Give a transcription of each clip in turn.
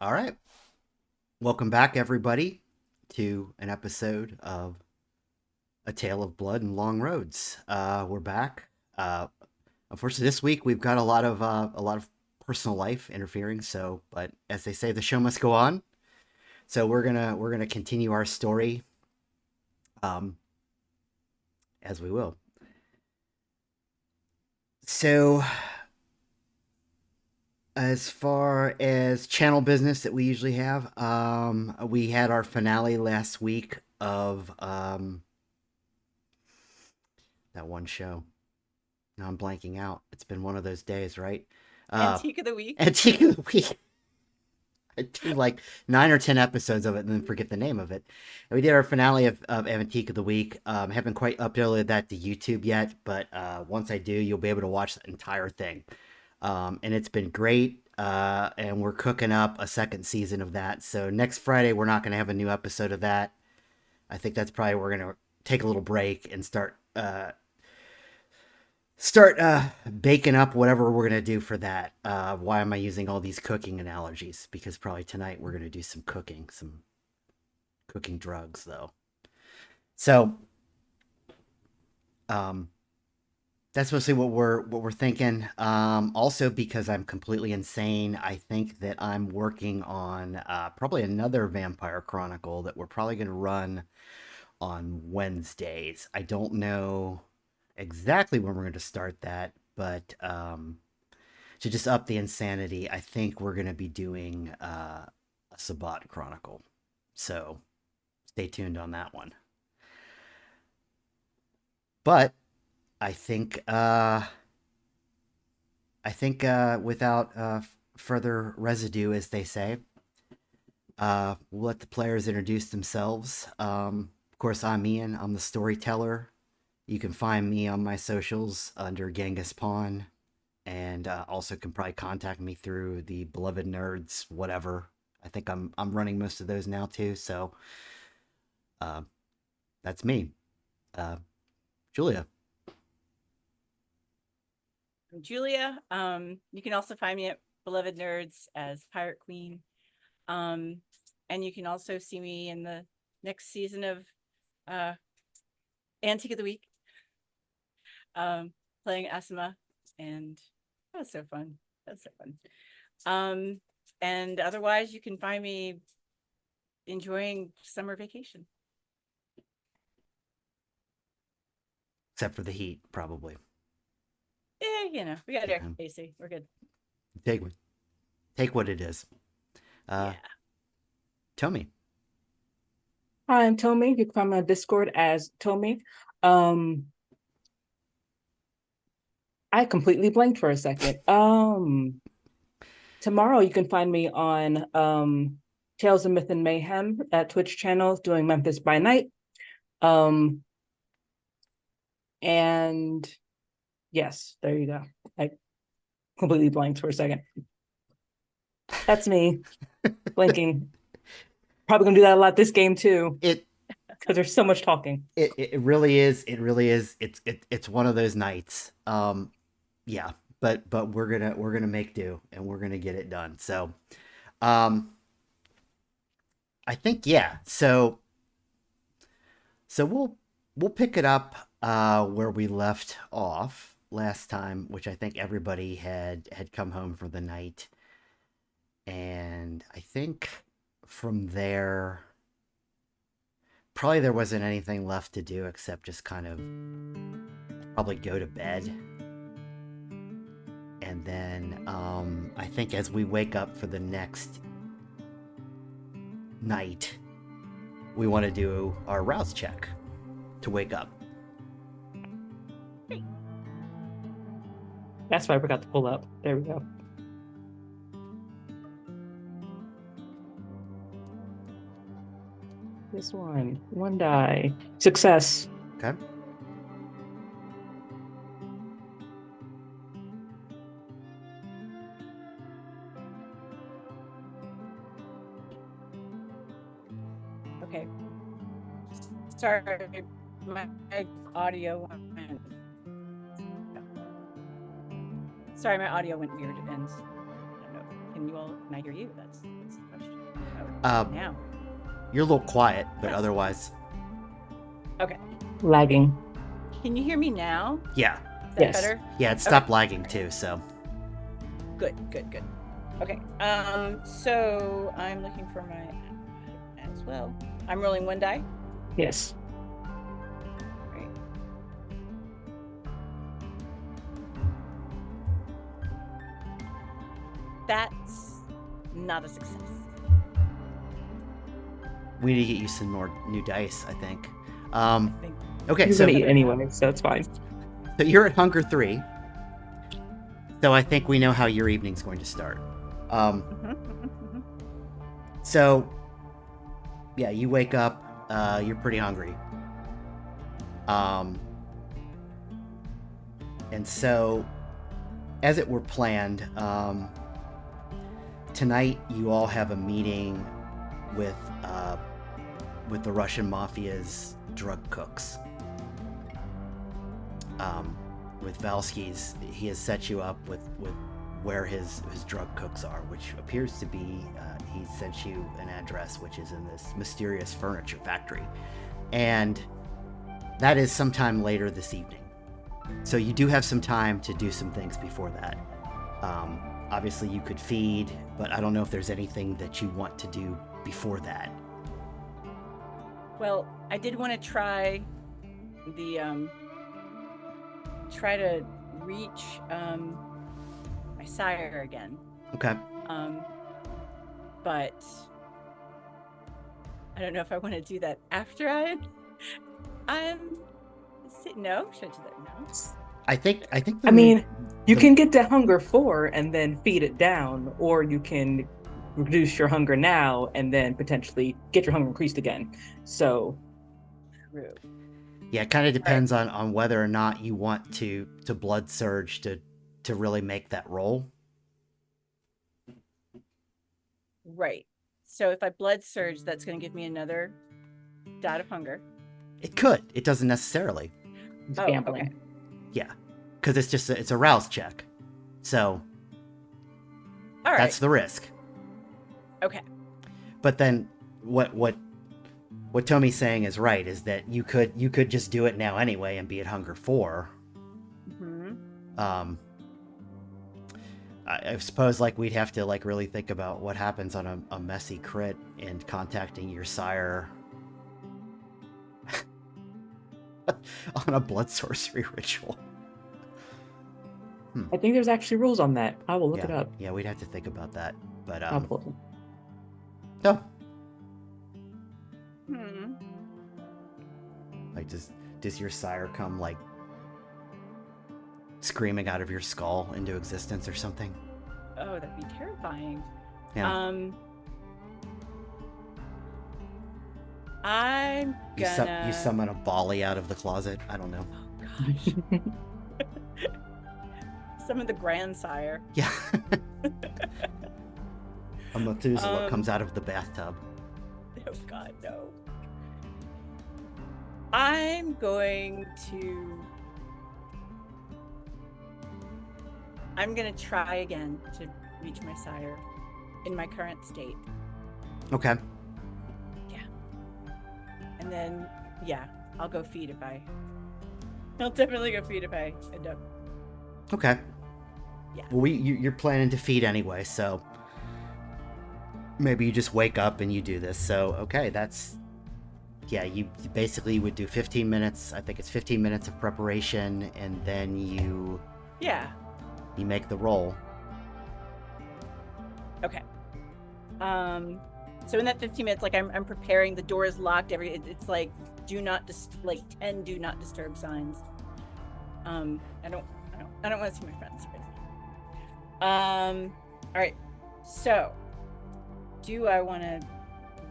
All right. Welcome back, everybody, to an episode of A Tale of Blood and Long Roads. We're back. Uh, Unfortunately, this week we've got a lot of personal life interfering. So, but as they say, the show must go on. So we're gonna continue our story, um, as we will. So, as far as channel business that we usually have, we had our finale last week of that one show. Now I'm blanking out. It's been one of those days, right? Uh, Antique of the week. Antique of the Week. I do like 9 or 10 episodes of it and then forget the name of it. And we did our finale of Antique of the Week. Haven't quite uploaded that to YouTube yet, but once I do, you'll be able to watch the entire thing. And it's been great. And we're cooking up a second season of that. So next Friday, we're not going to have a new episode of that. I think that's probably we're going to take a little break and start baking up whatever we're gonna do for that. Why am I using all these cooking analogies? Because probably tonight we're gonna do some cooking drugs though. So um, that's mostly what we're thinking. Also, because I'm completely insane, I think that I'm working on probably another Vampire Chronicle that we're probably gonna run on Wednesdays. I don't know exactly when we're going to start that, but to just up the insanity, I think we're going to be doing a Sabbat Chronicle. So stay tuned on that one. But I think uh, without further residue, as they say, we'll let the players introduce themselves. Of course, I'm Ian. I'm the storyteller. You can find me on my socials under Genghis Pawn, and also can probably contact me through the Beloved Nerds, whatever. I think I'm running most of those now too. So uh, that's me, uh, Julia. I'm Julia. You can also find me at Beloved Nerds as Pirate Queen. Um, and you can also see me in the next season of uh, Antique of the Week, um, playing Asima. And that was so fun. That's so fun. Um, and otherwise, you can find me enjoying summer vacation. Except for the heat, probably. We got air Yeah, AC. We're good. take take what it is. Uh, Yeah. Tommy. Hi, I'm Tommy. You can find me on Discord as Tommy. Um, I completely blanked for a second. Tomorrow you can find me on Tales of Myth and Mayhem at Twitch channel doing Memphis by Night. Um, and yes, there you go. I completely blanked for a second. That's me blinking. Probably gonna do that a lot this game too, It because there's so much talking. it really is. It really is. It's one of those nights. Yeah, but we're gonna make do and we're gonna get it done. So um, I think yeah. So we'll pick it up where we left off last time, which I think everybody had come home for the night, and I think from there probably there wasn't anything left to do except just kind of probably go to bed. And then I think as we wake up for the next night, we want to do our rouse check to wake up. That's why I forgot to pull up. There we go. This one die. Success. Okay. Okay. Sorry, my audio went. Sorry, my audio went weird, and I don't know Can I hear you? That's the question. Uh, Now. You're a little quiet, but Yes. otherwise, Okay. Lagging. Can you hear me now? yeah. Is that Yes. better? Yeah, it stopped lagging too, so. Good. Okay. So I'm looking for my as well. I'm rolling 1 die. Yes. Right. That's not a success. We need to get you some more new dice, I think. I think. Okay, You're so, gonna eat anyway, so it's fine. so you're at Hunger 3. So I think we know how your evening's going to start. So, yeah, you wake up, you're pretty hungry. And so, as it were planned, tonight you all have a meeting with the Russian mafia's drug cooks. With Valsky's, he has set you up with where his drug cooks are, which appears to be he sent you an address which is in this mysterious furniture factory, and that is sometime later this evening. So you do have some time to do some things before that. Obviously you could feed, but I don't know if there's anything that you want to do before that. Well, I did want to try to reach my sire again. Okay. But I don't know if I want to do that after I'm no, should I do that now? I think I mean, you can get to hunger 4 and then feed it down, or you can reduce your hunger now and then potentially get your hunger increased again. So True. yeah, it kind of depends on whether or not you want to blood surge to really make that roll. Right. So if I blood surge, that's going to give me another dot of hunger. It could. It doesn't necessarily. it's Oh, gambling. okay. Yeah, because it's a rouse check, so All right. that's the risk. Okay. But then what Tommy's saying is right, is that you could just do it now anyway and be at hunger 4. Mm-hmm. I suppose like we'd have to like really think about what happens on a messy crit and contacting your sire on a blood sorcery ritual. I think there's actually rules on that. I will look it up. Yeah, we'd have to think about that. But I'll pull them. no. Like does your sire come like screaming out of your skull into existence or something? Oh, that'd be terrifying. Yeah. I'm gonna You summon a Bali out of the closet. I don't know. Oh gosh. Some of the grandsire. Yeah. A Methuselah comes out of the bathtub. Oh God, no. I'm gonna try again to reach my sire in my current state. Okay. And then, I'll go feed I'll definitely go feed if I end up. Okay. Yeah. Well, you're planning to feed anyway, so maybe you just wake up and you do this. So, okay, that's... Yeah, you basically would do 15 minutes. I think it's 15 minutes of preparation, and then you... Yeah. You make the roll. Okay. So in that 15 minutes, like I'm preparing, the door is locked, it's like 10 do not disturb signs. I don't want to see my friends. All right. So do I want to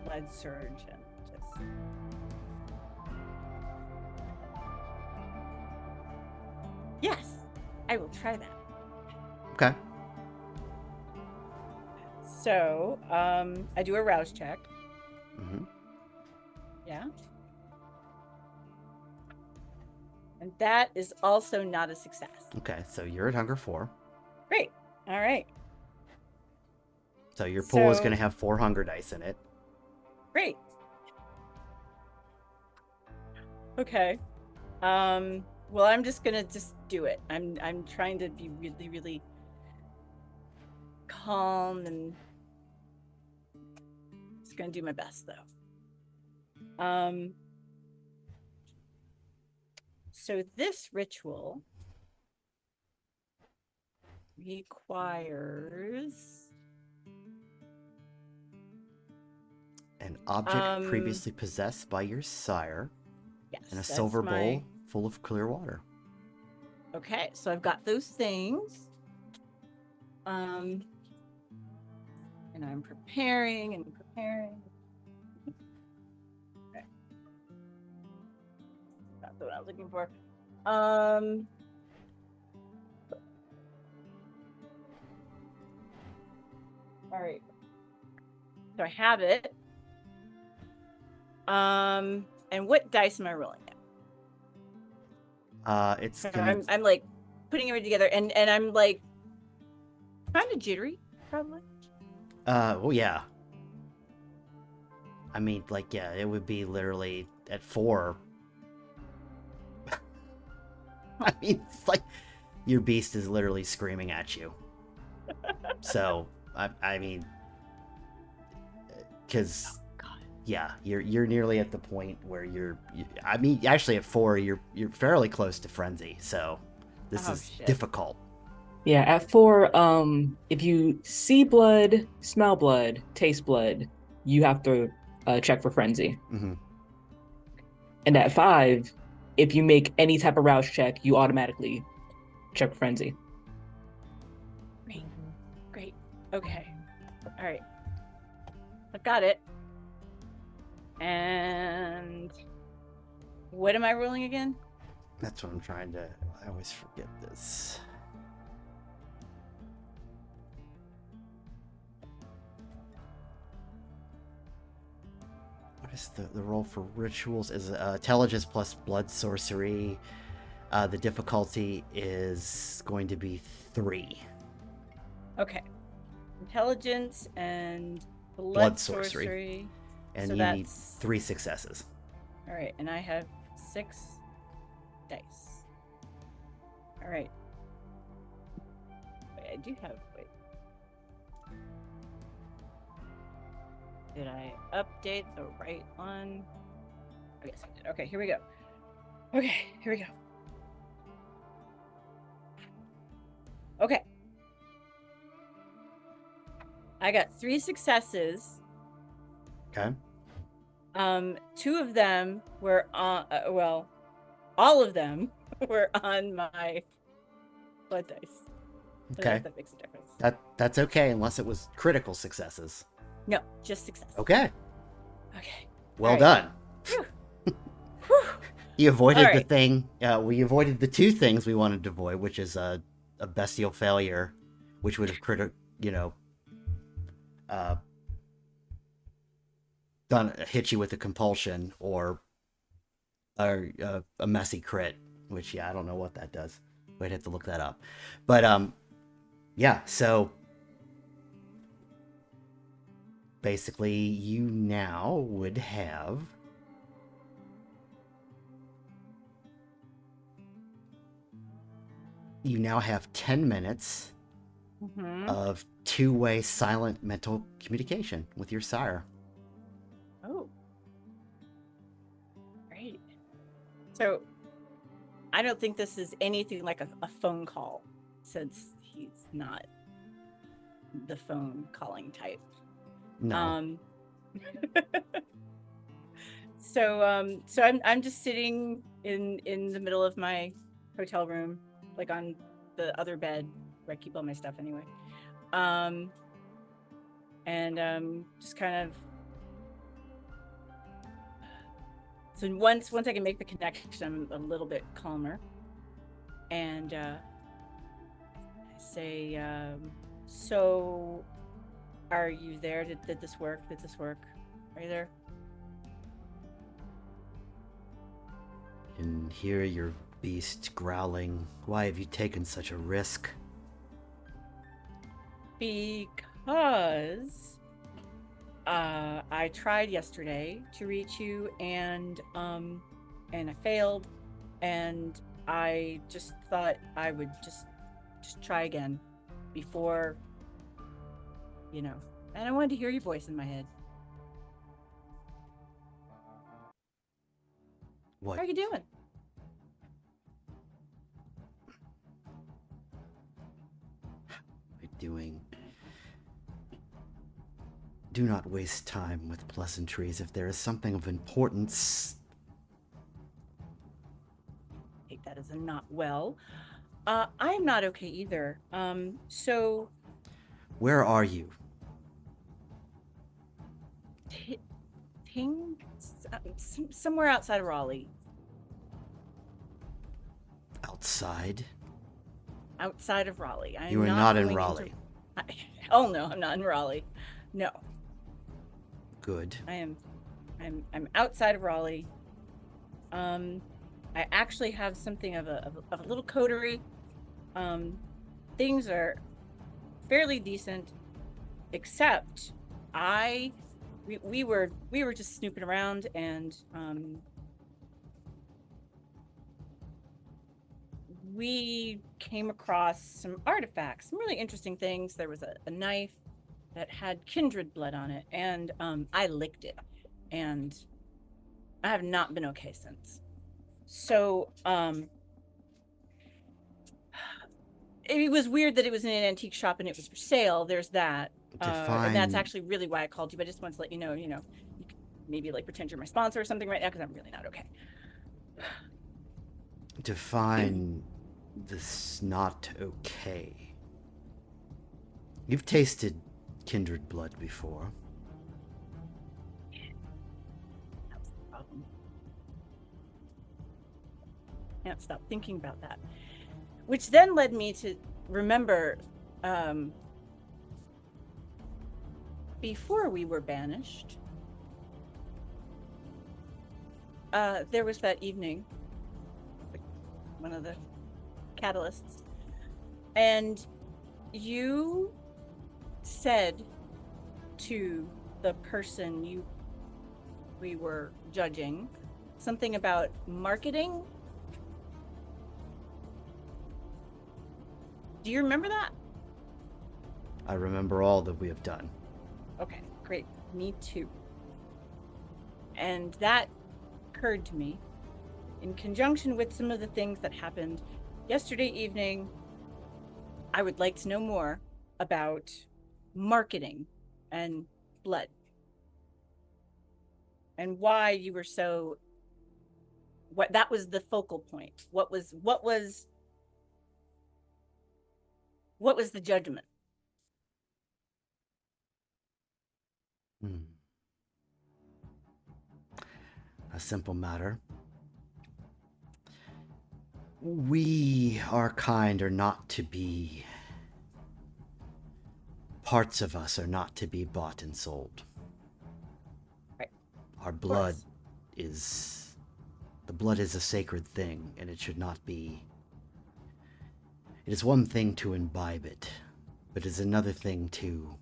blood surge and just Yes, I will try that. Okay. So, I do a rouse check. Mm-hmm. Yeah. And that is also not a success. Okay, so you're at hunger 4. Great. All right. So your pool is going to So- have 4 hunger dice in it. Great. Okay. Well, I'm just gonna just do it. I'm trying to be really, really calm and just gonna do my best though. So this ritual requires An object previously possessed by your sire yes, and a that's silver my bowl full of clear water. okay. So I've got those things. And I'm preparing and preparing. Okay. That's what I was looking for. All right. So I have it. And what dice am I rolling now? It's So gonna. I'm like putting everything together, and I'm like kind of jittery, probably. Oh yeah. I mean, like, yeah, it would be literally at 4. I mean, it's like your beast is literally screaming at you. So, I mean, because yeah, you're nearly at the point where I mean, actually at 4, you're fairly close to frenzy. So, this is Shit. difficult. Yeah, at 4, if you see blood, smell blood, taste blood, you have to check for frenzy. Mm-hmm. And at 5, if you make any type of rouse check, you automatically check for frenzy. Great. Okay. All right. I've got it. And what am I rolling again? That's what I'm trying to. I always forget this. What is the roll for rituals? Is intelligence plus blood sorcery. The difficulty is going to be 3. Okay. Intelligence and Blood sorcery. And so you need that's 3 successes. all right. And I have 6 dice. All right. Wait, I do have. Wait. Did I update the right one? I guess I did. Okay, here we go. Okay, here we go. Okay. I got 3 successes. Okay. 2 of them were on. Well, all of them were on my blood dice. I don't know Okay. if that makes a difference. That's okay unless it was critical successes. No, just success. Okay. Okay. Well All right. done. Whew. You avoided All the right. thing. We avoided the 2 things we wanted to avoid, which is a bestial failure, which would have hit you with a compulsion, or a messy crit, which I don't know what that does. We'd have to look that up. But yeah, so basically you now would have you now have 10 minutes Mhm. of 2-way silent mental communication with your sire. Oh. Great. So I don't think this is anything like a phone call, since he's not the phone calling type. No. So I'm just sitting in the middle of my hotel room, like on the other bed where I keep all my stuff anyway. And just kind of, so once I can make the connection, I'm a little bit calmer. And I say, so are you there? Did this work? Are you there? Can hear your beast growling. Why have you taken such a risk? because I tried yesterday to reach you and I failed, and I just thought I would just try again before, and I wanted to hear your voice in my head. What How are you doing? am I doing? Do not waste time with pleasantries. If there is something of importance, Take that as a not well. I'm not okay either. So where are you? Ting, somewhere outside of Raleigh. Outside? Outside of Raleigh. I'm You are not not in going Raleigh. Oh no, I'm not in Raleigh. No, Good. I am. I'm outside of Raleigh. I actually have something of a little coterie. Things are fairly decent, except we were just snooping around, and we came across some artifacts, some really interesting things. There was a knife that had kindred blood on it, and I licked it, and I have not been okay since. So it was weird that it was in an antique shop and it was for sale. There's that. And that's Define actually really why I called you. But I just wanted to let you know, you could maybe like pretend you're my sponsor or something right now, because I'm really not okay. define this not okay. You've tasted kindred blood before. That was the problem. Can't stop thinking about that. Which then led me to remember before we were banished, there was that evening, one of the catalysts, and you said to the person we were judging something about marketing. Do you remember that? I remember all that we have done. Okay, great. Me too. And that occurred to me in conjunction with some of the things that happened yesterday evening. I would like to know more about marketing and blood, and why you were so, what that was the focal point. What was the judgment? Hmm. A simple matter. We, our kind, are not to be. Parts of us are not to be bought and sold. Right. Our blood is. The blood is a sacred thing, and it should not be. It is one thing to imbibe it, but it is another thing to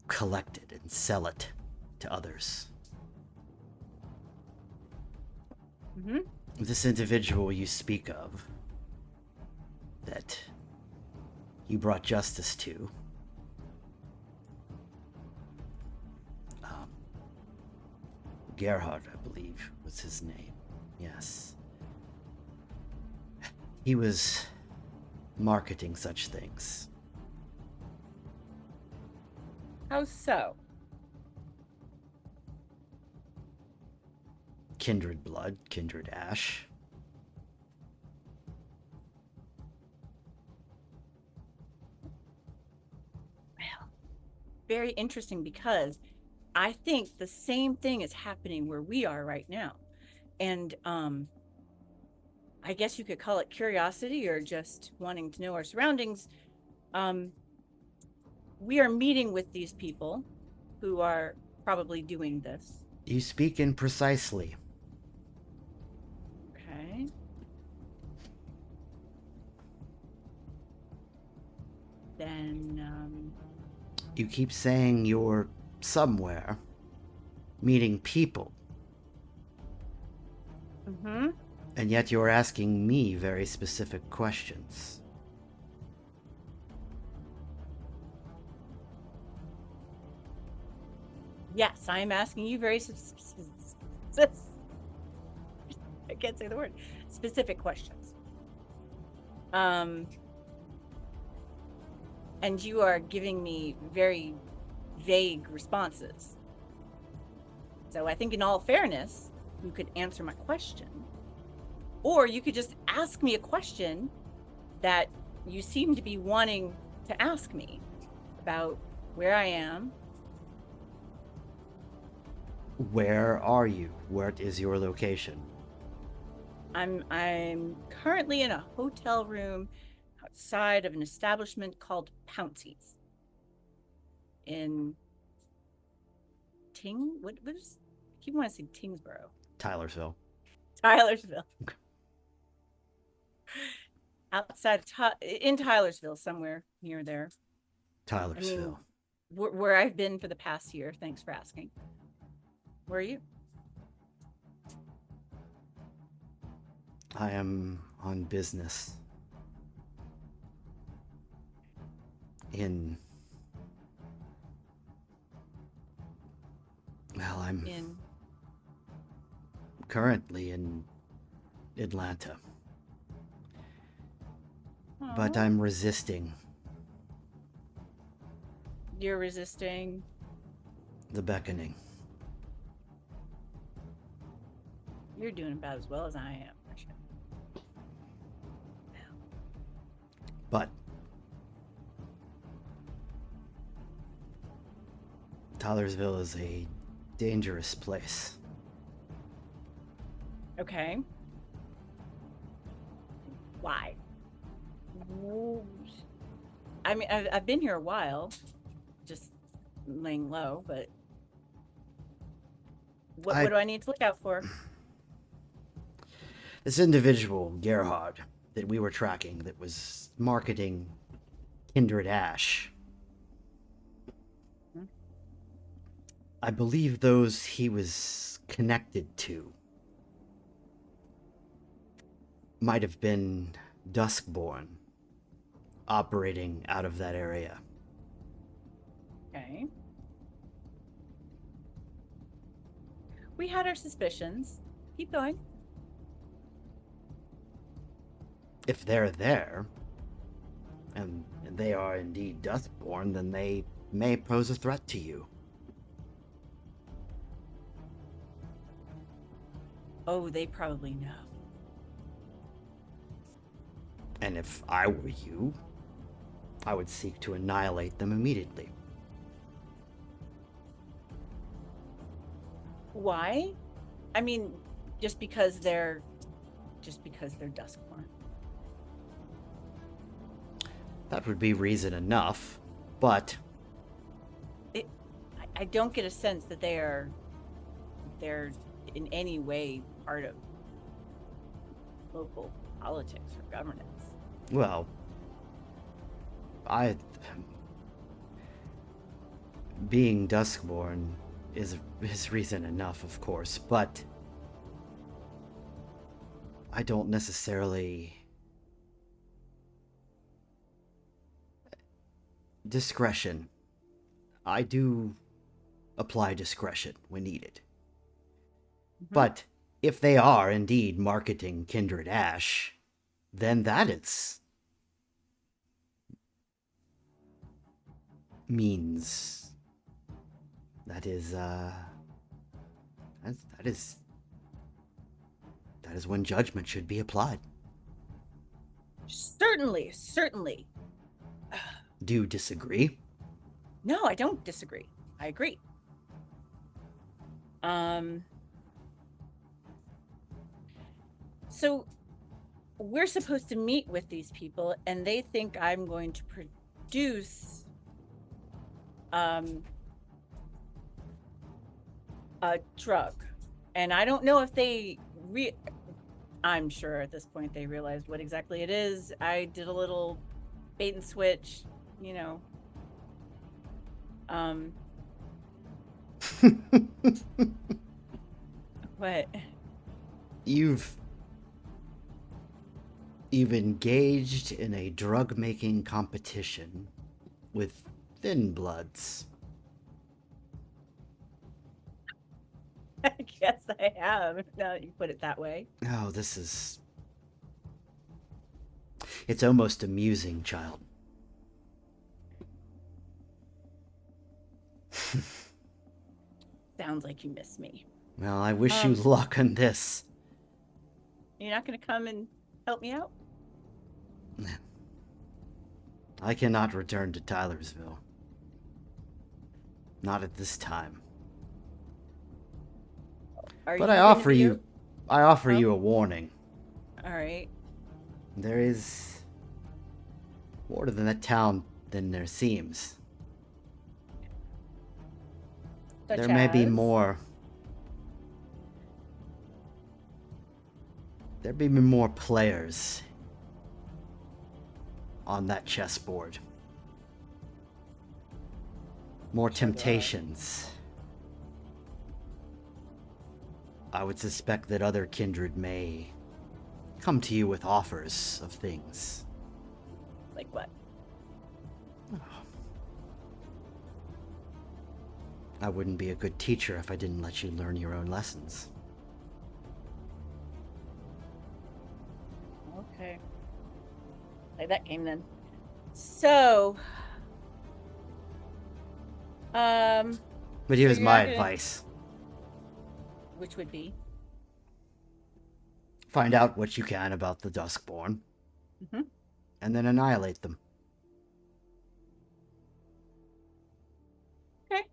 collect it and sell it to others. Mm-hmm. This individual you speak of, that you brought justice to, Gerhard, I believe, was his name. Yes. He was marketing such things. How so? Kindred blood, kindred ash. Well, very interesting, because I think the same thing is happening where we are right now. And I guess you could call it curiosity or just wanting to know our surroundings. Um, we are meeting with these people who are probably doing this. You speak imprecisely. Okay. Then You keep saying you're somewhere, meeting people, Mm-hmm. and yet you're asking me very specific questions. Yes, I am asking you very I can't say the word. Specific questions. And you are giving me very vague responses. So I think in all fairness, you could answer my question, or you could just ask me a question that you seem to be wanting to ask me about where I am. Where are you? What is your location? I'm currently in a hotel room outside of an establishment called Pouncey's in what was I keep wanting to say Tingsboro. Tylersville. Tylersville. Outside of in Tylersville, somewhere near there. I mean, Tylersville. where I've been for the past year. Thanks for asking. Where are you? I am on business in. Well, I'm In currently in Atlanta, but oh, I'm resisting you're resisting. the beckoning. You're doing about as well as I am. But Tylersville is a dangerous place. Okay. Why? I mean, I've been here a while, just laying low, but what do I need to look out for? This individual, Gerhard, that we were tracking, that was marketing Kindred Ash. Hmm? I believe those he was connected to might have been Duskborn, operating out of that area. Okay. We had our suspicions. Keep going. If they're there, and they are indeed Duskborn, then they may pose a threat to you. Oh, they probably know. And if I were you, I would seek to annihilate them immediately. Why? I mean, just because they're Duskborn. That would be reason enough, but I don't get a sense that they're in any way part of local politics or governance. well, being Duskborn is reason enough, of course, but I don't necessarily. Discretion. I do apply discretion when needed. Mm-hmm. But if they are indeed marketing Kindred Ash, then that means that is that is when judgment should be applied. Certainly. Do you disagree? No, I don't disagree. I agree. So we're supposed to meet with these people, and they think I'm going to produce a drug. And I don't know if they I'm sure at this point they realized what exactly it is. I did a little bait and switch, Um, what? You've engaged in a drug-making competition with thin bloods. I guess I have, now that you put it that way. Oh, it's almost amusing, child. Sounds like you miss me. Well, I wish you luck on this. You're not going to come and help me out? I cannot return to Tylersville. Not at this time. Are But you I gonna offer be you Huh? you a warning. All right. There is more to that town than there seems. Such There may be as? more. There may be more players on that chessboard. More Sure there are. temptations. I would suspect that other kindred may come to you with offers of things. Like what? I wouldn't be a good teacher if I didn't let you learn your own lessons. Okay. Play that game then. So, But So here's you're my not gonna- advice. which would be? Find out what you can about the Duskborn, Mhm. and then annihilate them. Okay.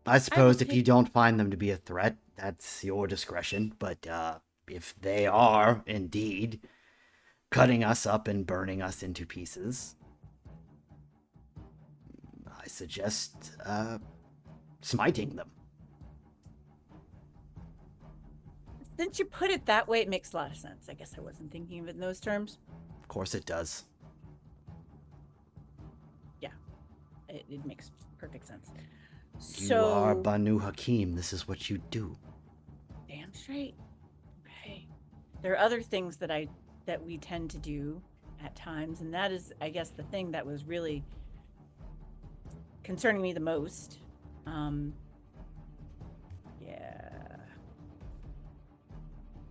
I suppose if you take- don't find them to be a threat, that's your discretion. But if they are indeed cutting us up and burning us into pieces, I suggest smiting them. Since you put it that way, it makes a lot of sense. I guess I wasn't thinking of it in those terms. Of course it does. It makes perfect sense. You So, are Banu Hakim. This is what you do. damn straight. Okay. There are other things that we tend to do at times, and that is, I guess, the thing that was really concerning me the most. Yeah.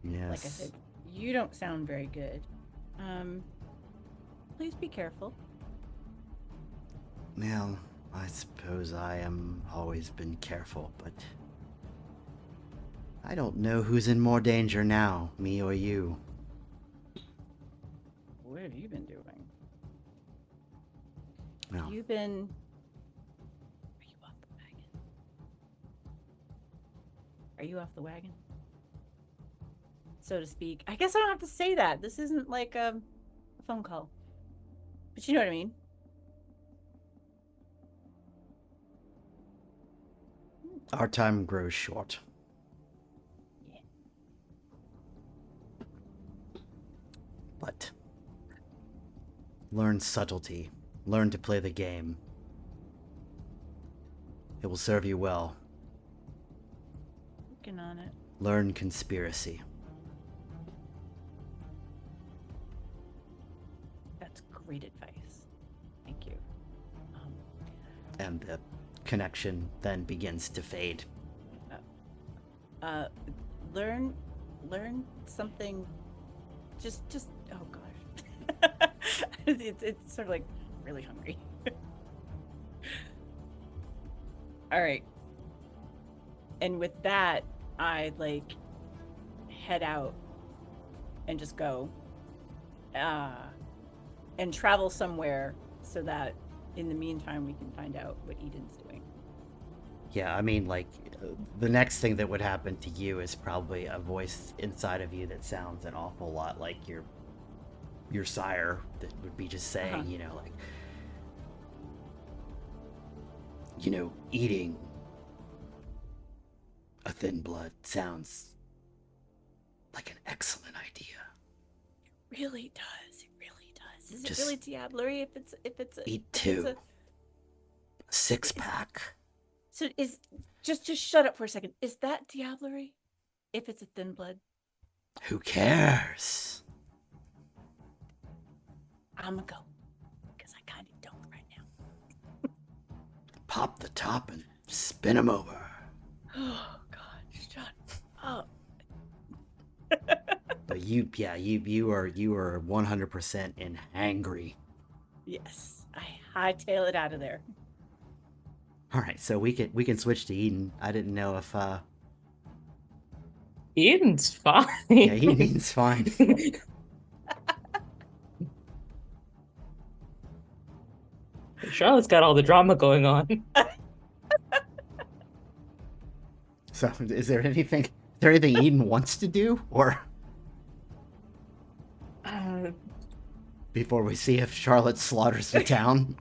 Yes. Like I said, you don't sound very good. Please be careful. Well, I suppose I am always been careful, but I don't know who's in more danger now, me or you. What have you been doing? Well, You've been. Are you off the wagon? Are you off the wagon? So to speak. I guess I don't have to say that. This isn't like a phone call. But you know what I mean. our time grows short. Yeah. But learn subtlety. Learn to play the game. It will serve you well. Working on it. Learn conspiracy. That's great advice. Thank you. And the connection then begins to fade. Learn something. Just. Oh gosh. it's sort of like really hungry. All right. And with that, I like head out and just go, and travel somewhere so that in the meantime we can find out what Eden's doing. Yeah, I mean, like, the next thing that would happen to you is probably a voice inside of you that sounds an awful lot like your sire that would be just saying, Uh-huh. eating a thin blood sounds like an excellent idea. Really does. It really does. Is Just it really diablerie if it's Eat if it's two. a- six-pack. So just shut up for a second. Is that diablerie? If it's a thin blood, Who cares? I'ma go because I kind of don't right now. Pop the top and spin him over. Oh God, shut up. But you are 100% in hangry. Yes, I hightail it out of there. All right, so we can switch to Eden. I didn't know if Eden's fine. yeah, Eden's fine. Charlotte's got all the drama going on. So is there anything Eden wants to do, or before we see if Charlotte slaughters the town?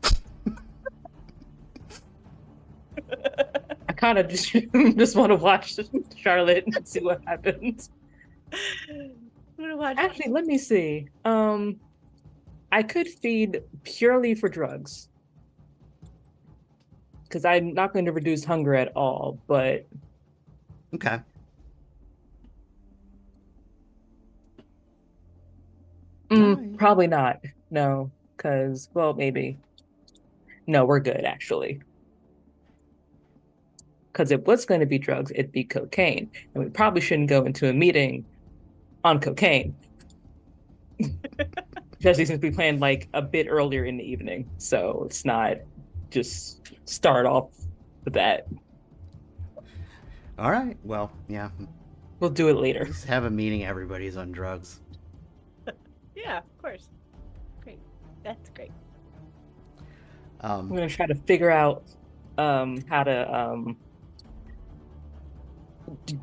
I kind of just want to watch Charlotte and see what happens. Actually, let me see. I could feed purely for drugs because I'm not going to reduce hunger at all. But Okay. Alright. probably not. No, because well, maybe. No, we're good actually. Because if what's going to be drugs, it'd be cocaine, and we probably shouldn't go into a meeting on cocaine. Especially since we planned like a bit earlier in the evening, so it's not just start off with that. All right. Well, yeah. We'll do it later. Just have a meeting. Everybody's on drugs. Yeah, of course. Great. That's great. I'm gonna try to figure out how to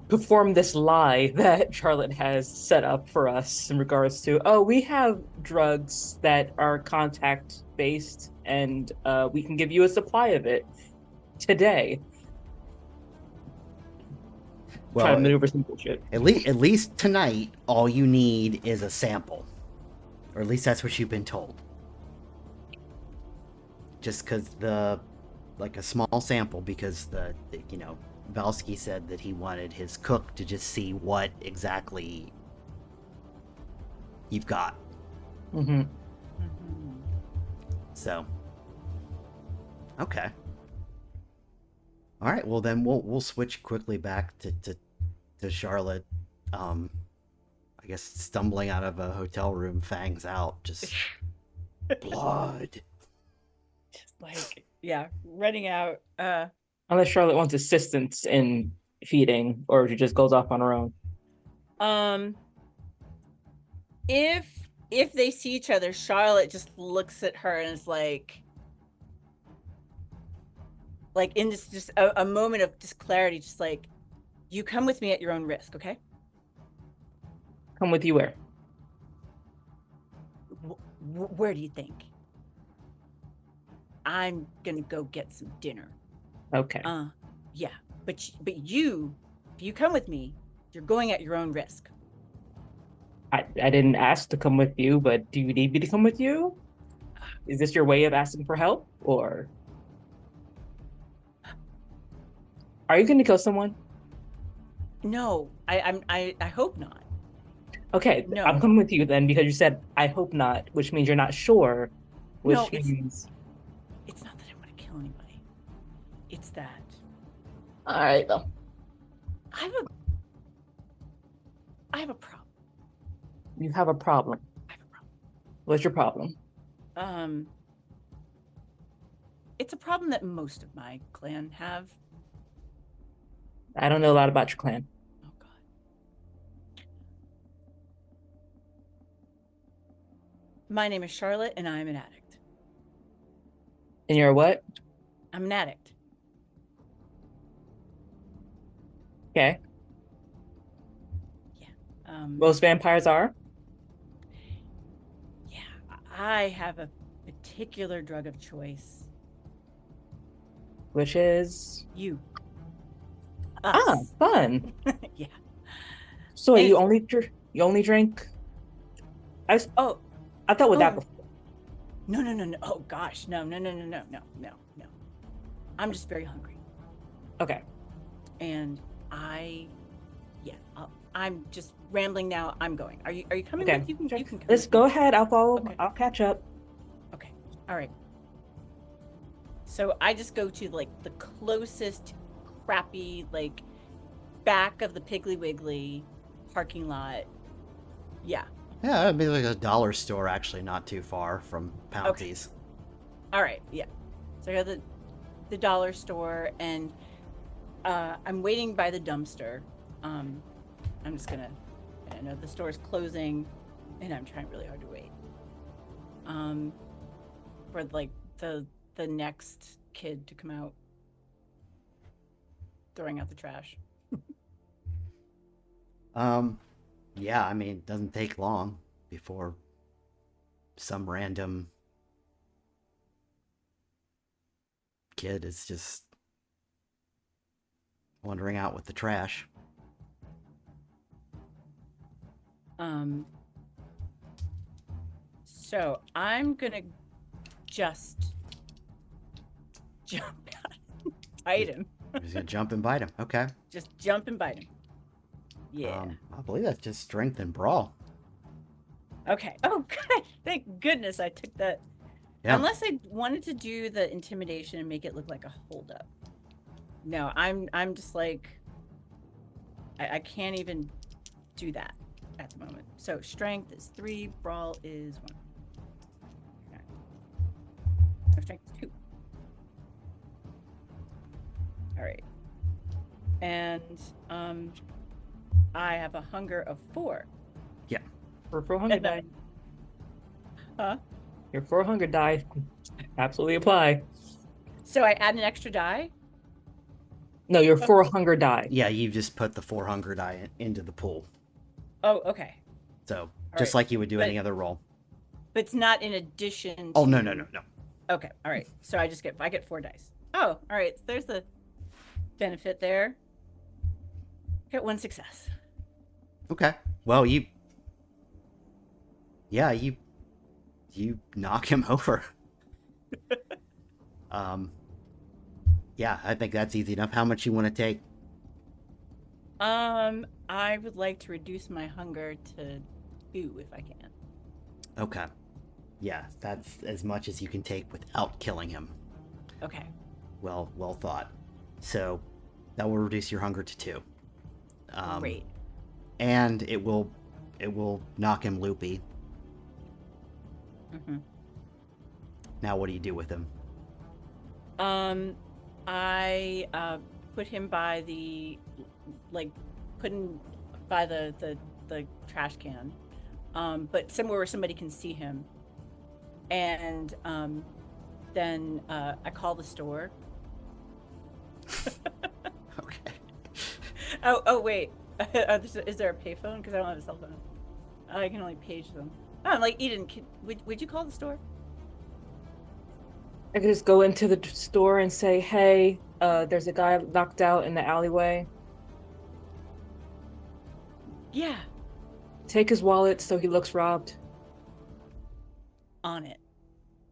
perform this lie that Charlotte has set up for us in regards to, oh, we have drugs that are contact based and we can give you a supply of it today. Well, Try to maneuver some bullshit. At least tonight, all you need is a sample, or at least that's what you've been told. Just because like a small sample, because the Valsky said that he wanted his cook to just see what exactly you've got. Mm-hmm. So, okay. All right. Well, then we'll switch quickly back to Charlotte. I guess stumbling out of a hotel room, fangs out, just blood. Just like, yeah, running out. Unless Charlotte wants assistance in feeding, or she just goes off on her own. If they see each other, Charlotte just looks at her and is like in this just a moment of just clarity, just like, you come with me at your own risk, okay? Come with you where? Where do you think? I'm gonna go get some dinner. Okay. Yeah, but you, if you come with me, you're going at your own risk. I didn't ask to come with you, but do you need me to come with you? Is this your way of asking for help, or are you going to kill someone? No, I hope not. Okay, No. I'm coming with you then because you said I hope not, which means you're not sure. Which No, means it's not that I want to kill anybody. It's that all right though. I have a problem. You have a problem. I have a problem. What's your problem? It's a problem that most of my clan have. I don't know a lot about your clan. Oh God. My name is Charlotte, and I'm an addict. And you're what? I'm an addict. Okay. Yeah. Most vampires are? Yeah. I have a particular drug of choice. Which is You. fun. Yeah. So And you only drink? I thought with that before. No. Oh gosh, no. I'm just very hungry. Okay. And I'm just rambling now. I'm going. Are you coming Okay. with? You can come. Let's with go me. ahead. I'll follow. Okay. I'll catch up. Okay. All right. So I just go to like the closest crappy like back of the Piggly Wiggly parking lot. Yeah. Yeah, it'd be like a dollar store, actually, not too far from Pouncy's. All right. Yeah. So I go to the dollar store and I'm waiting by the dumpster. I'm just gonna. I know the store's closing, and I'm trying really hard to wait. For like the next kid to come out, throwing out the trash. Yeah, I mean, it doesn't take long before some random kid is just wandering out with the trash. So I'm gonna just jump bite him. He's gonna jump and bite him. Okay. Just jump and bite him. Yeah. I believe that's just strength and brawl. Okay. Oh, good. Thank goodness I took that. Yeah. Unless I wanted to do the intimidation and make it look like a holdup. No, I'm just like I can't even do that at the moment. So strength is 3, brawl is 1. Okay. No, strength is 2. All right. And I have a hunger of 4. Yeah. For 400 die. Huh? Your 400 die. Absolutely apply. So I add an extra die? No, your 400 die. Yeah, you just put the 400 die into the pool. Oh, okay. So, just like you would do any other roll. But it's not in addition to... Oh, no. Okay, all right. So I get 4 dice. Oh, all right. So there's the benefit there. Get 1 success. Okay. Well, you knock him over. Yeah, I think that's easy enough. How much you want to take? I would like to reduce my hunger to 2 if I can. Okay. Yeah, that's as much as you can take without killing him. Okay. Well thought. So that will reduce your hunger to 2. Great. And it will knock him loopy. Mm-hmm. Now what do you do with him? I put him by the trash can, but somewhere where somebody can see him, and then I call the store. Okay. Oh wait, is there a payphone? Because I don't have a cell phone. I can only page them. Oh, like Eden, would you call the store? I could just go into the store and say, hey, there's a guy knocked out in the alleyway. Yeah. Take his wallet so he looks robbed. On it.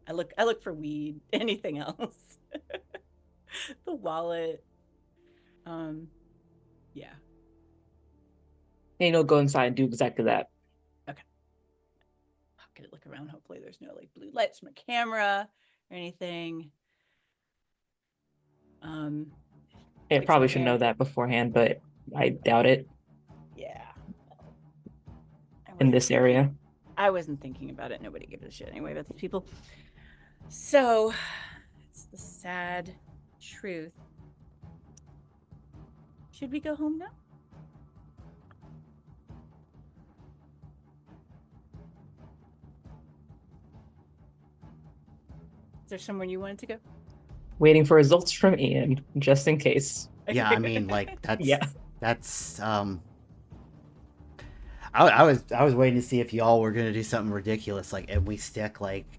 I look for weed, anything else. The wallet. Yeah. And he'll go inside and do exactly that. Okay. I'll get a look around. Hopefully there's no like blue lights from a camera or anything. Yeah, probably should know that beforehand, but I doubt it. Yeah. In this area. I wasn't thinking about it. Nobody gives a shit anyway about these people. So it's the sad truth. Should we go home now? Is there somewhere you wanted to go? Waiting for results from Ian, just in case. Yeah, I mean, like that's Yeah. That's I was waiting to see if y'all were gonna do something ridiculous, like, and we stick like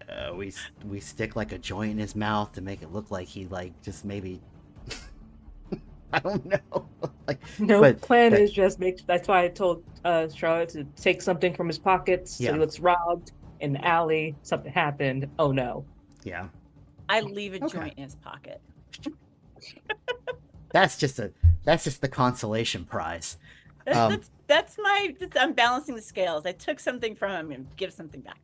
a joint in his mouth to make it look like he like just maybe I don't know. Like, no plan is just make. That's why I told Charlotte to take something from his pockets. So he looks robbed in the alley. Something happened. Oh no. Yeah. I leave a Okay. joint in his pocket. That's just the consolation prize. I'm balancing the scales. I took something from him and give something back.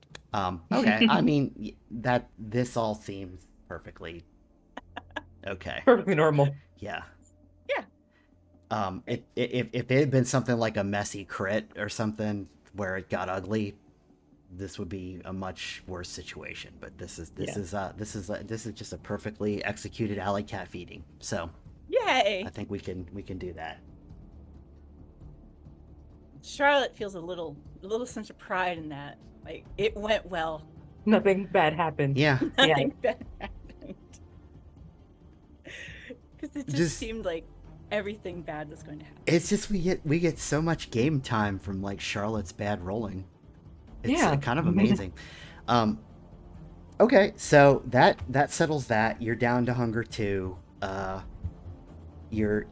Okay. I mean, that this all seems perfectly okay. Perfectly normal. Yeah. Yeah. If it had been something like a messy crit or something where it got ugly, this would be a much worse situation. But this is just a perfectly executed alley cat feeding. So Yay! I think we can do that. Charlotte feels a little sense of pride in that. Like it went well. Nothing bad happened. Yeah. Nothing bad happened. Because it just seemed like everything bad was going to happen. It's just we get so much game time from like Charlotte's bad rolling. It's kind of amazing. Okay, so that settles that. You're down to hunger 2. Your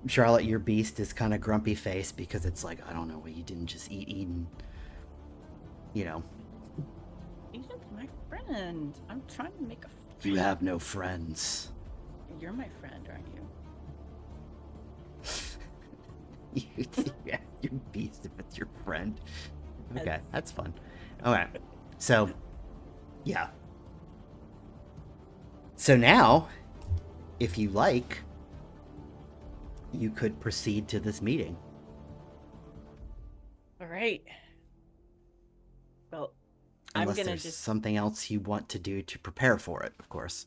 Charlotte, your beast is kind of grumpy face because it's like, I don't know, you didn't just eat Eden. You know. Eden's my friend. I'm trying to make a. You have no friends. You're my friend, aren't you? Yeah, your beast if it's your friend. Okay, Yes. that's fun. Okay, so yeah. So now, if you like, you could proceed to this meeting. All right. Well, Unless I'm gonna there's just. something else you want to do to prepare for it, of course.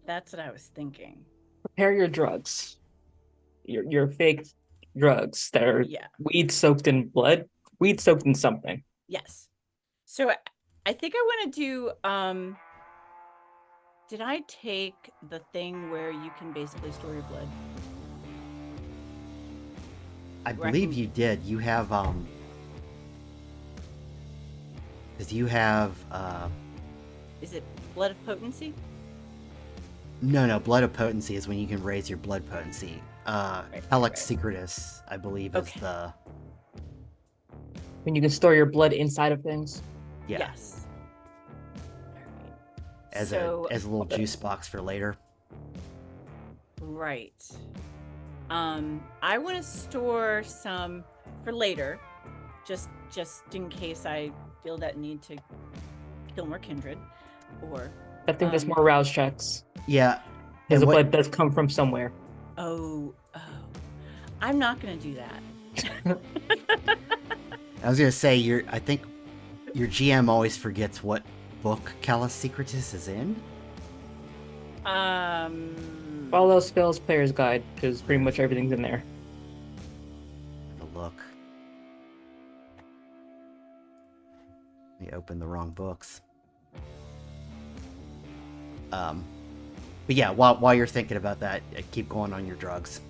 That's what I was thinking. Prepare your drugs. Your fake drugs that are Yeah. weed soaked in blood, weed soaked in something. Yes. So I think I want to do. Did I take the thing where you can basically store your blood? I Where I believe can- you did. You have because you have Is it blood of potency? no, blood of potency is when you can raise your blood potency. Helix right. Secretus, I believe, is Okay. the When you can store your blood inside of things. yeah, Yes. All right. as So, a little juice box for later. right. I want to store some for later, just in case I feel that need to kill more kindred, or I think there's more rouse checks. Yeah, Because the what blood does come from somewhere. oh, I'm not gonna do that. I was gonna say, I think your GM always forgets what book Callus Secretus is in. Follow spells player's guide, because pretty much everything's in there. Have a look. We opened the wrong books. But yeah, while you're thinking about that, keep going on your drugs.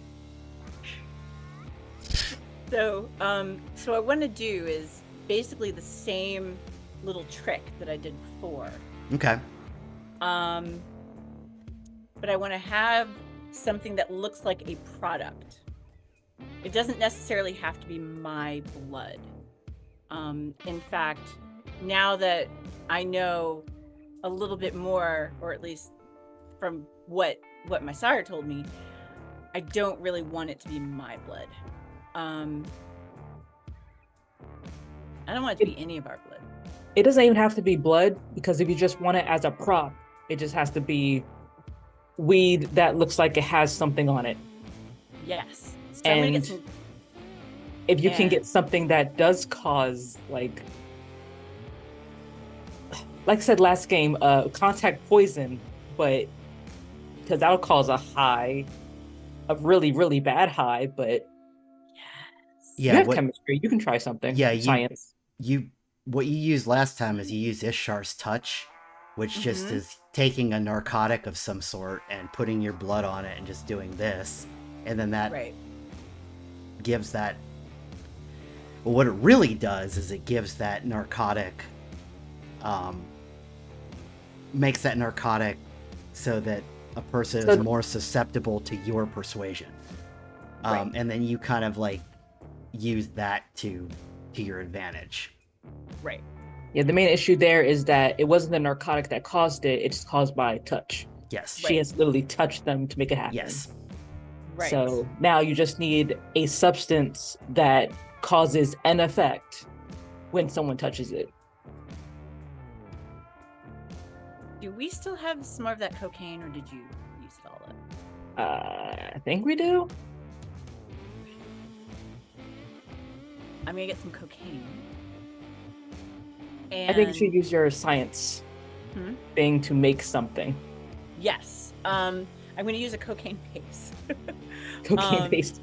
So what I want to do is basically the same little trick that I did before. Okay. But I want to have something that looks like a product. It doesn't necessarily have to be my blood. In fact, now that I know a little bit more, or at least from what my sire told me, I don't really want it to be my blood. I don't want it to be any of our blood. It doesn't even have to be blood, because if you just want it as a prop, it just has to be weed that looks like it has something on it. Yes. So I'm gonna get And some. if you can And- get something that does cause, like I said last game, contact poison, but because that'll cause a really, really bad high, but Yeah. you have chemistry, you can try something. Yeah, Science. What you used last time is you used Ishar's touch, which just is taking a narcotic of some sort and putting your blood on it and just doing this, and then that Right. gives that. Well, what it really does is it gives that narcotic, makes that narcotic so that a person is more susceptible to your persuasion, Right. and then you kind of like use that to your advantage. Right. Yeah, the main issue there is that it wasn't the narcotic that caused it, it's caused by touch. Yes. She has literally touched them to make it happen. Yes. Right. So now you just need a substance that causes an effect when someone touches it. Do we still have some more of that cocaine, or did you use it all up? I think we do. I'm gonna get some cocaine. And I think you should use your science thing to make something. Yes. I'm going to use a cocaine base. Cocaine based.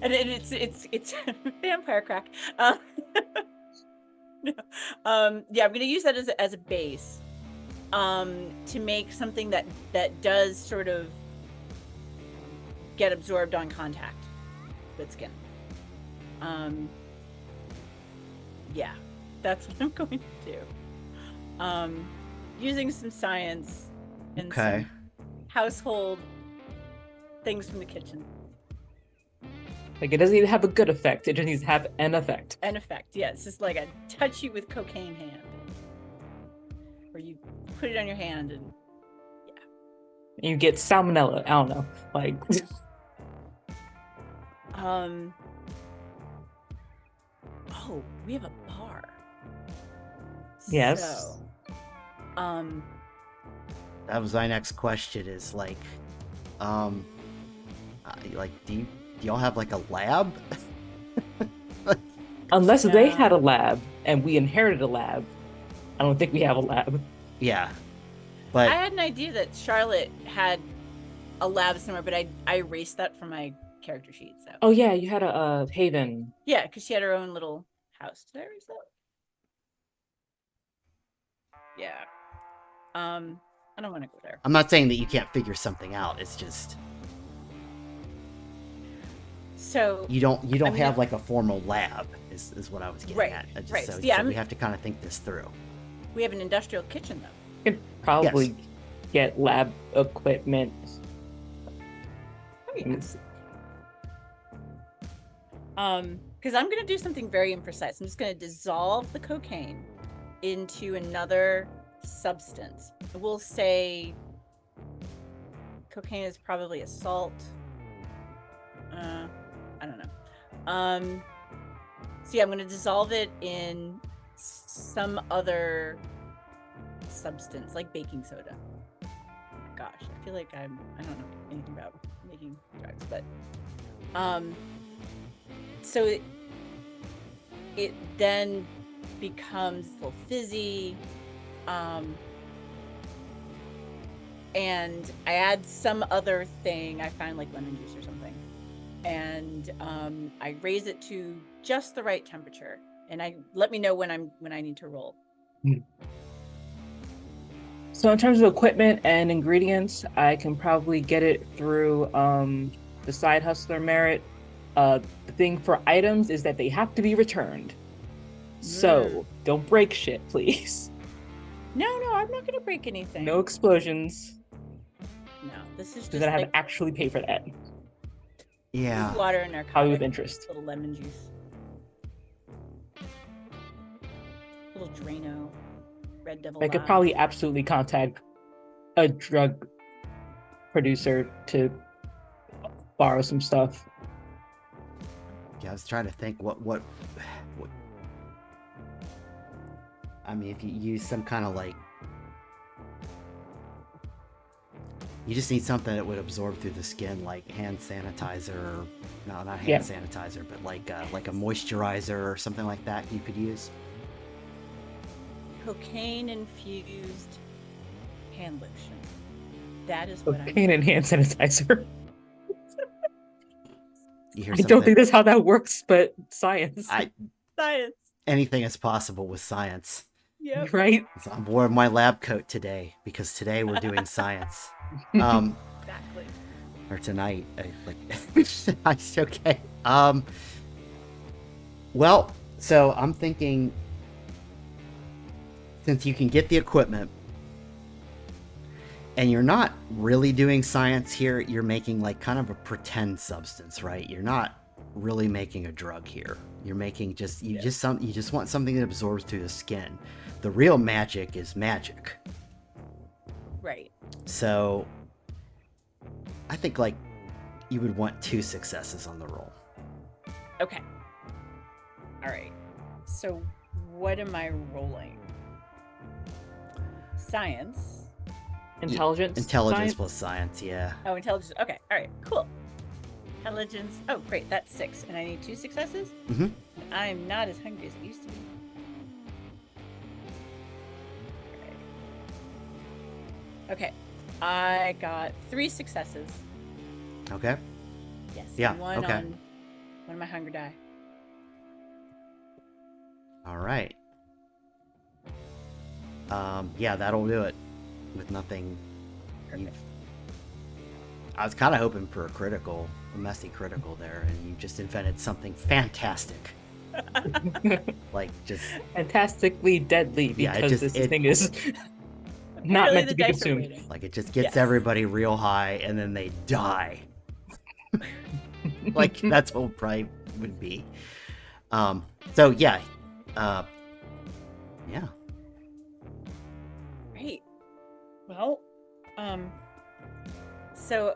And it's vampire crack. Yeah, I'm going to use that as a base to make something that does sort of get absorbed on contact with skin. Yeah, that's what I'm going to do. Using some science and some household things from the kitchen. Like, it doesn't even have a good effect, it just needs to have an effect. An effect, yeah. It's just like a touch you with cocaine hand. Or you put it on your hand and And you get salmonella, I don't know. Like oh, we have a bar. Yes. So, that was my next question. Is like, do y'all have like a lab? unless they had a lab and we inherited a lab, I don't think we have a lab. Yeah, but I had an idea that Charlotte had a lab somewhere, but I erased that from my character sheet. So. Oh yeah, you had a Haven. Yeah, because she had her own little house. Did I erase that? Yeah. I don't want to go there. I'm not saying that you can't figure something out. It's just so you don't have like a formal lab. Is what I was getting at. Right. So Yeah, we have to kind of think this through. We have an industrial kitchen though. You could probably get lab equipment. Oh, yes. Because I'm gonna do something very imprecise. I'm just gonna dissolve the cocaine into another substance. We'll say cocaine is probably a salt. I don't know. So yeah, I'm gonna dissolve it in some other substance, like baking soda. Gosh, I feel like I don't know anything about making drugs, but so it then becomes a little fizzy, and I add some other thing. I find like lemon juice or something, and I raise it to just the right temperature, and I let me know when I need to roll. So in terms of equipment and ingredients, I can probably get it through the side hustler merit. The thing for items is that they have to be returned. So don't break shit, please. No, I'm not gonna break anything. No explosions. No, this is just Because I have like to actually pay for that. Yeah. water and narcotics. Probably with interest. Little lemon juice. Little Drano. Red Devil. I could Lime. probably absolutely contact a drug producer to borrow some stuff. Yeah, I was trying to think what I mean, if you use some kind of like, you just need something that would absorb through the skin, like hand sanitizer, or no, not hand sanitizer, but like a moisturizer or something like that you could use. Cocaine infused hand lotion. That is what Cocaine and hand sanitizer. You hear I don't think that's how that works, but science. Science. Anything is possible with science. Yeah. Right? So I'm wearing my lab coat today because today we're doing science. Exactly. Or tonight, it's okay. Well, so I'm thinking, since you can get the equipment, and you're not really doing science here, you're making like kind of a pretend substance, right? You're not really making a drug here. You're making Yeah. you just want something that absorbs through the skin. The real magic is magic. Right. So I think like you would want 2 successes on the roll. Okay. All right. So what am I rolling? Science. Intelligence. Intelligence science? plus science, yeah. Oh, intelligence. Okay. All right. Cool. Intelligence. Oh, great. That's 6, and I need 2 successes. Mm-hmm. I'm not as hungry as I used to be. Okay. I got 3 successes. Okay. Yes. Yeah, And one okay. on one of my hunger die. All right. Yeah, that'll do it. With nothing. Perfect. I was kind of hoping for a messy critical there, and you just invented something fantastic. Like just Fantastically deadly Yeah, because this thing is not Apparently meant the to be dice are consumed. waiting. like it just gets Yes. everybody real high, and then they die. Like that's what probably would be. So yeah, yeah. Great. Well, so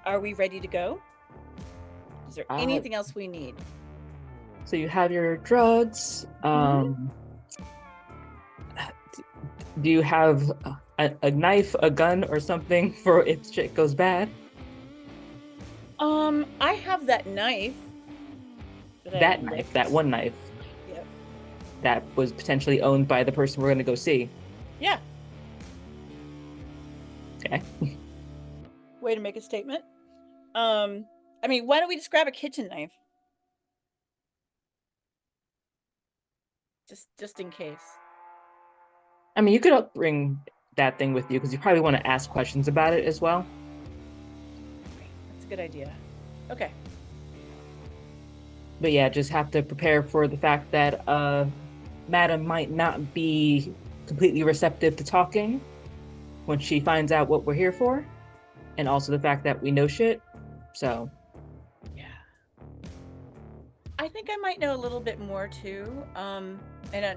are we ready to go? Is there anything else we need? So you have your drugs. Do you have a knife, a gun, or something for if shit goes bad? I have that knife. That knife, that one knife Yep. that was potentially owned by the person we're going to go see. Yeah. Okay. Way to make a statement. I mean, why don't we just grab a kitchen knife? Just in case. I mean, you could bring that thing with you because you probably want to ask questions about it as well. That's a good idea. Okay. But yeah, just have to prepare for the fact that Madam might not be completely receptive to talking when she finds out what we're here for, and also the fact that we know shit. So Yeah. I think I might know a little bit more too. And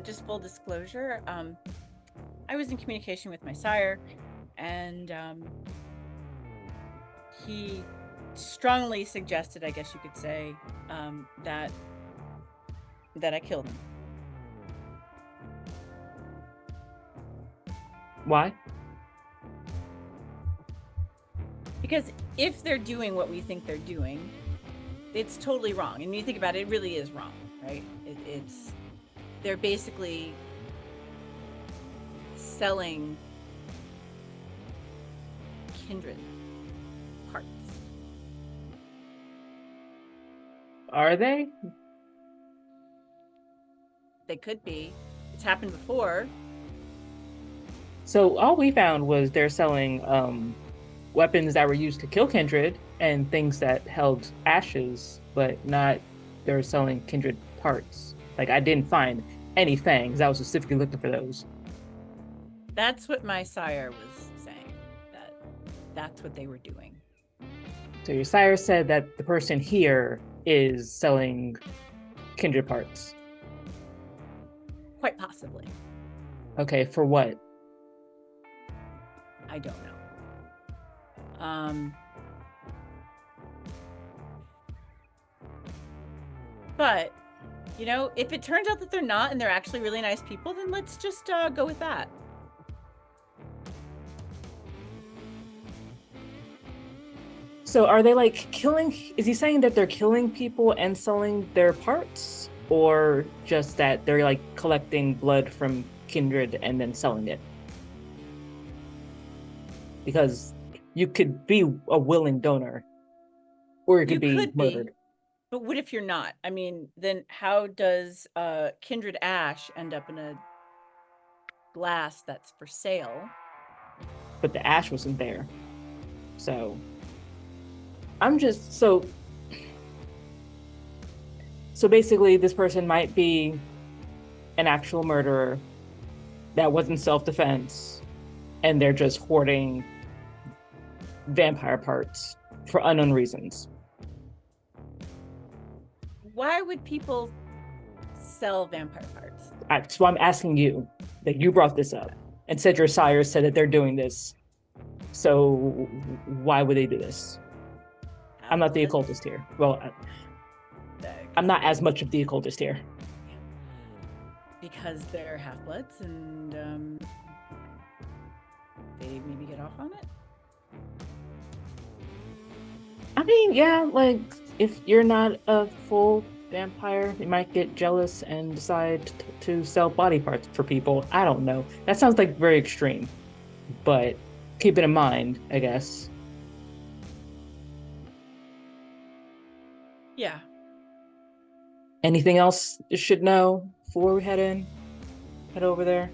just full disclosure, I was in communication with my sire, and he strongly suggested, I guess you could say, that I killed him. why? Because if they're doing what we think they're doing, it's totally wrong. And when you think about it, it really is wrong, right? They're basically selling kindred parts. Are they? They could be. It's happened before. So all we found was they're selling weapons that were used to kill kindred and things that held ashes, but not they're selling kindred parts. Like I didn't find any fangs. I was specifically looking for those. That's what my sire was saying. That's what they were doing. So your sire said that the person here is selling kindred parts. Quite possibly. Okay, for what? I don't know. But, you know, if it turns out that they're not and they're actually really nice people, then let's just go with that. So are they like killing? Is he saying that they're killing people and selling their parts? Or just that they're like collecting blood from kindred and then selling it? Because you could be a willing donor, or it could be murdered. But what if you're not? I mean, then how does kindred ash end up in a glass that's for sale? But the ash wasn't there. So I'm just so basically this person might be an actual murderer that wasn't self-defense, and they're just hoarding vampire parts for unknown reasons. Why would people sell vampire parts? So I'm asking you that you brought this up and said your sire said that they're doing this. So why would they do this? I'm not the occultist here. Well, I'm not as much of the occultist here. Because they're half-bloods and they maybe get off on it. I mean, yeah, like if you're not a full vampire, you might get jealous and decide to sell body parts for people. I don't know. That sounds like very extreme, but keep it in mind, I guess. Yeah. Anything else you should know before we head over there?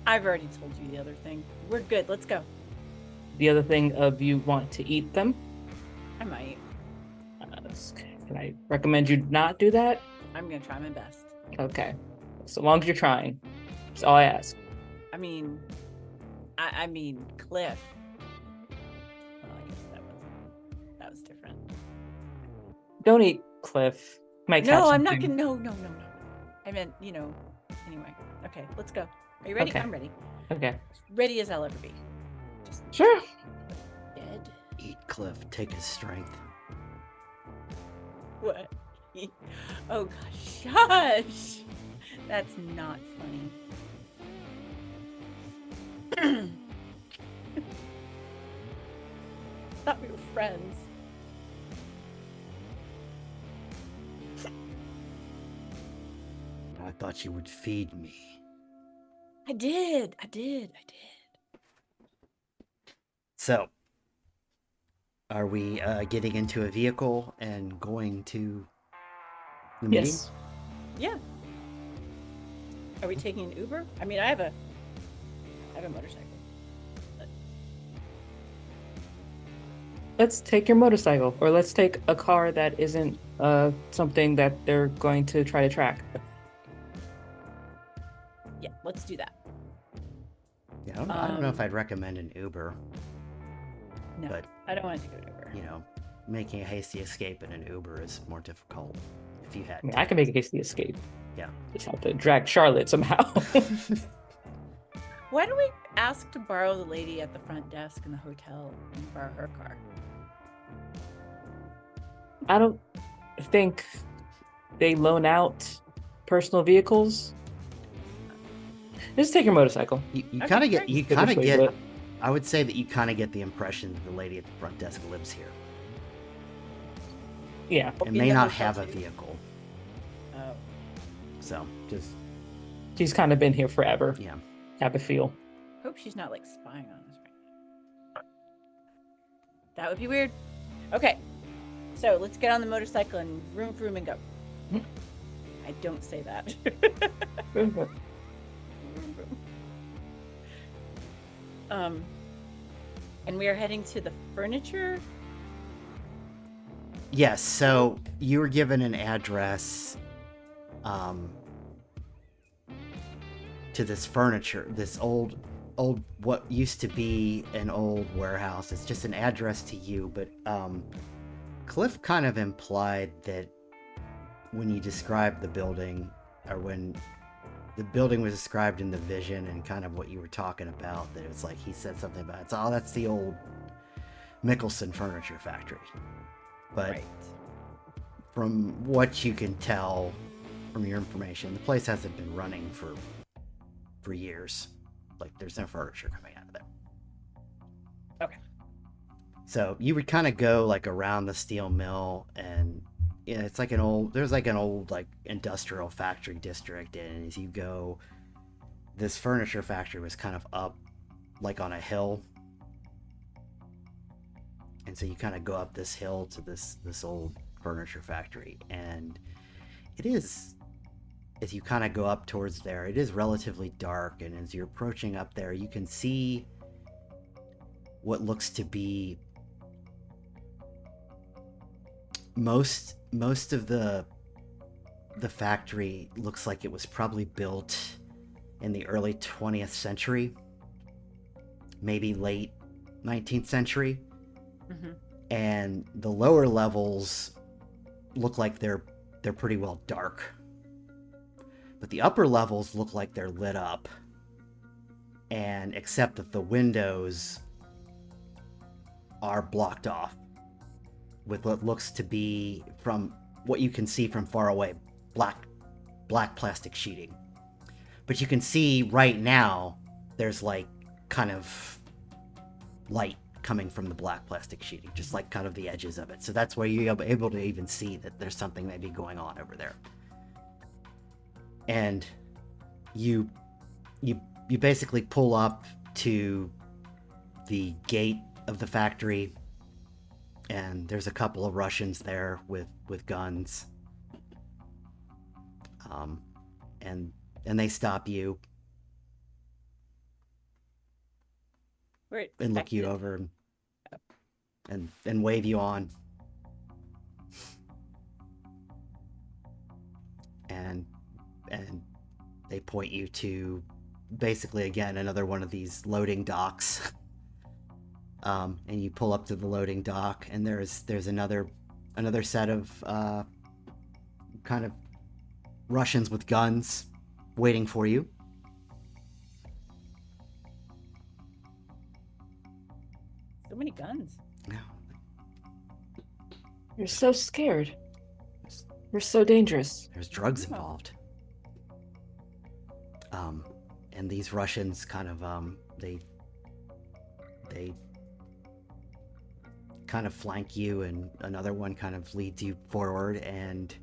I've already told you the other thing. We're good. Let's go. The other thing of you want to eat them? I might. Can I recommend you not do that? I'm gonna try my best. Okay. So long as you're trying. That's all I ask. I mean, Cliff. Well, I guess that was different. Don't eat Cliff. Might catch No, I'm not something. gonna. No. I meant, Anyway, okay, let's go. Are you ready? Okay. I'm ready. Okay. Ready as I'll ever be. Just Sure. dead. Eat Cliff, take his strength. What? Oh gosh, shush! That's not funny. Thought we were friends. I thought you would feed me. I did. So, are we getting into a vehicle and going to the meeting? Yes. Yeah. Are we taking an Uber? I mean, I have a motorcycle. Let's take your motorcycle, or let's take a car that isn't something that they're going to try to track. Yeah, let's do that. Yeah, I don't know if I'd recommend an Uber. No, But, I don't want to take an Uber. Making a hasty escape in an Uber is more difficult if you had I mean, to. I can make a hasty escape. Yeah. Just have to drag Charlotte somehow. Why don't we ask to borrow the lady at the front desk in the hotel and borrow her car? I don't think they loan out personal vehicles. Just take your motorcycle. You Okay, kind of get, great. you Good kind of way to do get, it. I would say that you kind of get the impression that the lady at the front desk lives here Yeah. and In may the not hotel have a too. vehicle. Oh, So, just, She's kind of been here forever. yeah. Have a feel. hope she's not like spying on us right now. That would be weird. Okay, so let's get on the motorcycle and vroom and go. Hmm. I don't say that. And we are heading to the furniture. Yes, so you were given an address to this furniture, this old what used to be an old warehouse. It's just an address to you, but Cliff kind of implied that when you described the building, or when the building was described in the vision and kind of what you were talking about, that it was like he said something about it's that's the old Mickelson furniture factory. But Right. from what you can tell from your information, the place hasn't been running for years. Like, there's no furniture coming out of there. Okay. So you would kind of go like around the steel mill, and it's like there's like an old like industrial factory district, and as you go, this furniture factory was kind of up like on a hill. And so you kind of go up this hill to this old furniture factory, and it is, as you kind of go up towards there, it is relatively dark, and as you're approaching up there, you can see what looks to be most of the factory looks like it was probably built in the early 20th century, maybe late 19th century, Hmm. and the lower levels look like they're pretty well dark, but the upper levels look like they're lit up, and except that the windows are blocked off with what looks to be, from what you can see from far away, black plastic sheeting. But you can see right now there's like kind of light coming from the black plastic sheeting, just like kind of the edges of it. So that's where you're able to even see that there's something maybe going on over there. And you you basically pull up to the gate of the factory, and there's a couple of Russians there with guns. And they stop you We're and look you expected. over and wave you on. And they point you to basically again another one of these loading docks. And you pull up to the loading dock, and there's another set of kind of Russians with guns waiting for you. So many guns. Yeah. You're so scared. We're so dangerous. There's drugs Oh. involved. And these Russians kind of they kind of flank you, and another one kind of leads you forward, and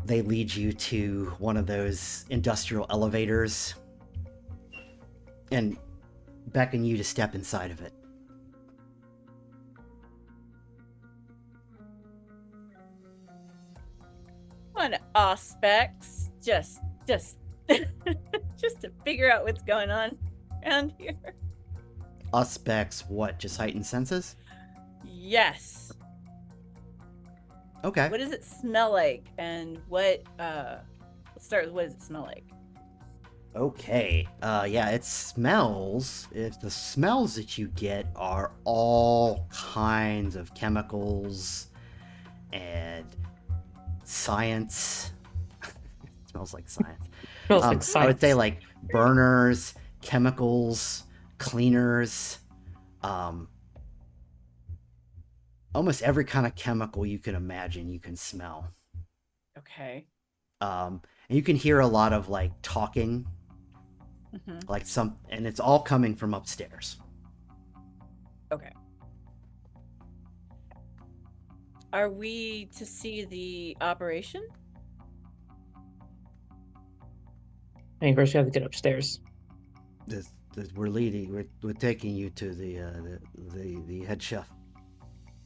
they lead you to one of those industrial elevators and beckon you to step inside of it. On aspects, just just to figure out what's going on around here. Aspects what? Just heightened senses? Yes. Okay. What does it smell like? And what let's start with, what does it smell like? Okay. Yeah, it smells. If the smells that you get are all kinds of chemicals and science. It smells like science. Smells like I would science. say like burners, chemicals, cleaners, almost every kind of chemical you can imagine you can smell. Okay. And you can hear a lot of like talking, like and it's all coming from upstairs. Okay. Are we to see the operation? I mean, first we have to get upstairs. We're taking you to the head chef.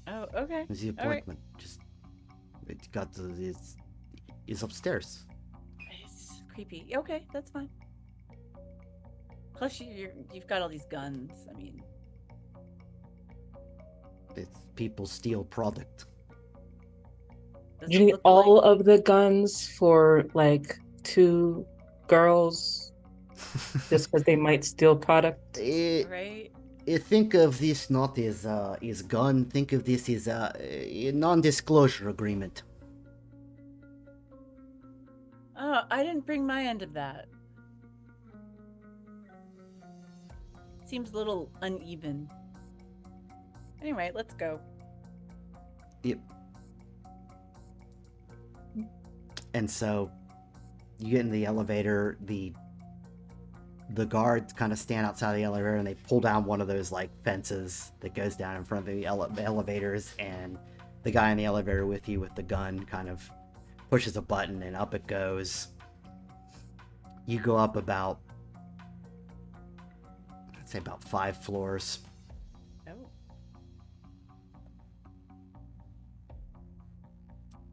Oh, okay. It's the All right. appointment. It's upstairs. It's creepy. Okay, that's fine. Plus, you've got all these guns. I mean, It's people steal product. does Do you it need look all like... of the guns for like 2 girls just because they might steal product? Right? Think of this not as gun. Think of this as a non-disclosure agreement. Oh, I didn't bring my end of that. Seems a little uneven. Anyway, let's go. Yep. And so you get in the elevator. The guards kind of stand outside the elevator, and they pull down one of those like fences that goes down in front of the elevators, and the guy in the elevator with you with the gun kind of pushes a button, and up it goes. You go up about, I'd say about 5 floors. Oh.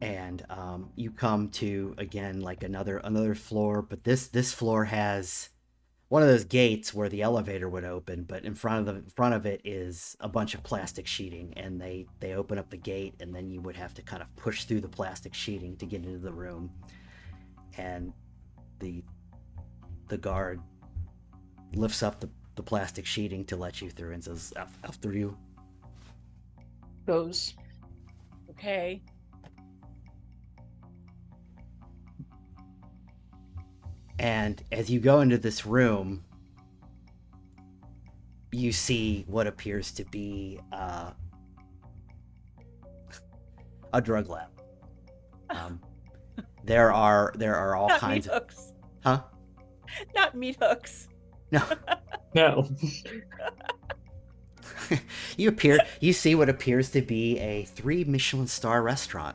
And you come to again like another floor, but this floor has one of those gates where the elevator would open, but in front of it is a bunch of plastic sheeting, and they open up the gate, and then you would have to kind of push through the plastic sheeting to get into the room. And the guard lifts up the the plastic sheeting to let you through and says, after you. Goes. Okay. And as you go into this room, you see what appears to be a drug lab. There are all Not kinds meat of, hooks. huh? Not meat hooks. No. No. You see what appears to be a 3 Michelin star restaurant.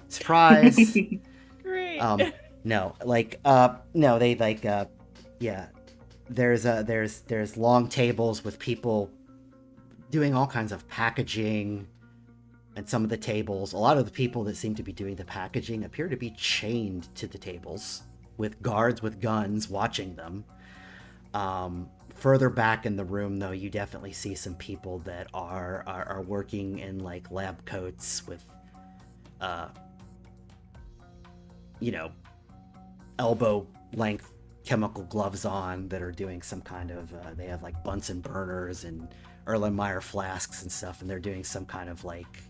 Surprise. Great. No, they like yeah. There's long tables with people doing all kinds of packaging, and some of the tables, a lot of the people that seem to be doing the packaging appear to be chained to the tables with guards with guns watching them. Further back in the room, though, you definitely see some people that are working in like lab coats with, elbow length chemical gloves on that are doing some kind of. They have like Bunsen burners and Erlenmeyer flasks and stuff, and they're doing some kind of like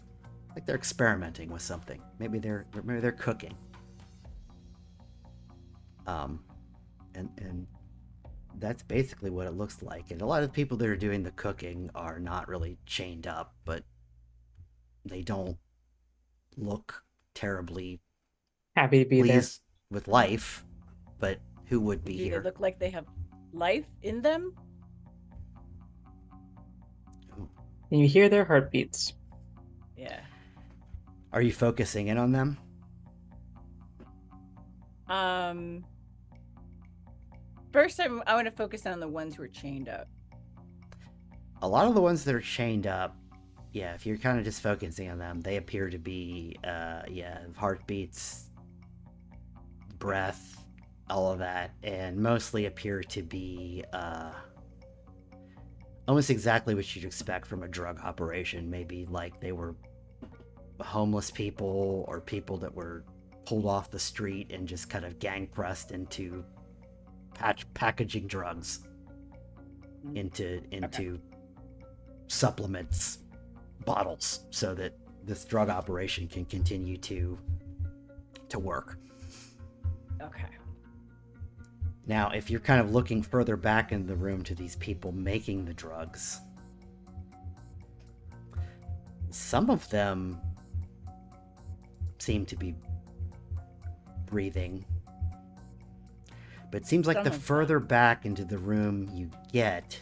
they're experimenting with something. Maybe they're cooking. And that's basically what it looks like. And a lot of the people that are doing the cooking are not really chained up, but they don't look terribly Happy to be there. pleased with life. But who would be Do here? they look like they have life in them? And you hear their heartbeats. Yeah. Are you focusing in on them? First, I want to focus on the ones who are chained up. A lot of the ones that are chained up, yeah, if you're kind of just focusing on them, they appear to be, heartbeats, breath, all of that, and mostly appear to be almost exactly what you'd expect from a drug operation. Maybe like they were homeless people or people that were pulled off the street and just kind of gang pressed into packaging drugs into Okay. supplements bottles so that this drug operation can continue to work. Okay. Now, if you're kind of looking further back in the room to these people making the drugs, some of them seem to be breathing. But it seems like the further back into the room you get,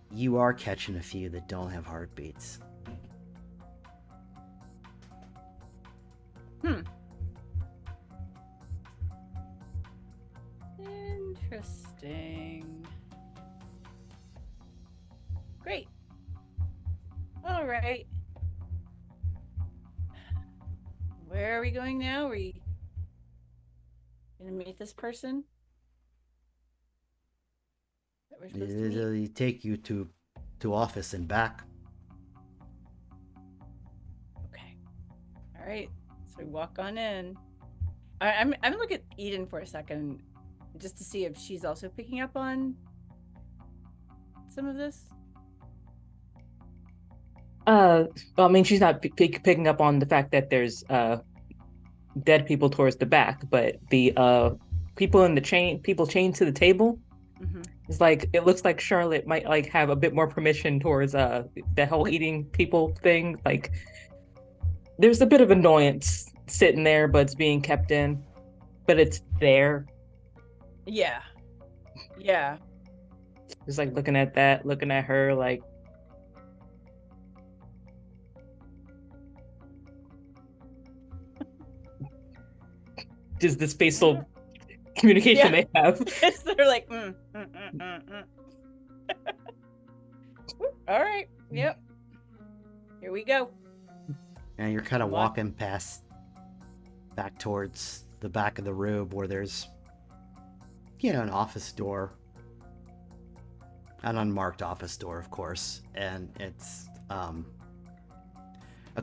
you are catching a few that don't have heartbeats. Interesting. Great. All right. Where are we going now? Are we gonna meet this person that we're supposed to meet? It'll take you to office and back. Okay. All right. So we walk on in. I'm gonna look at Eden for a second, just to see if she's also picking up on some of this. Well, I mean, she's not picking up on the fact that there's dead people towards the back, but the people chained to the table. It's like it looks like Charlotte might like have a bit more permission towards the whole eating people thing. Like there's a bit of annoyance sitting there, but it's being kept in. But it's there. Yeah. Yeah. Just like looking at that, looking at her, like just this facial communication they have. They're like, All right. Yep. Here we go. And you're kind of walking past back towards the back of the room where there's, an office door. An unmarked office door, of course. And it's a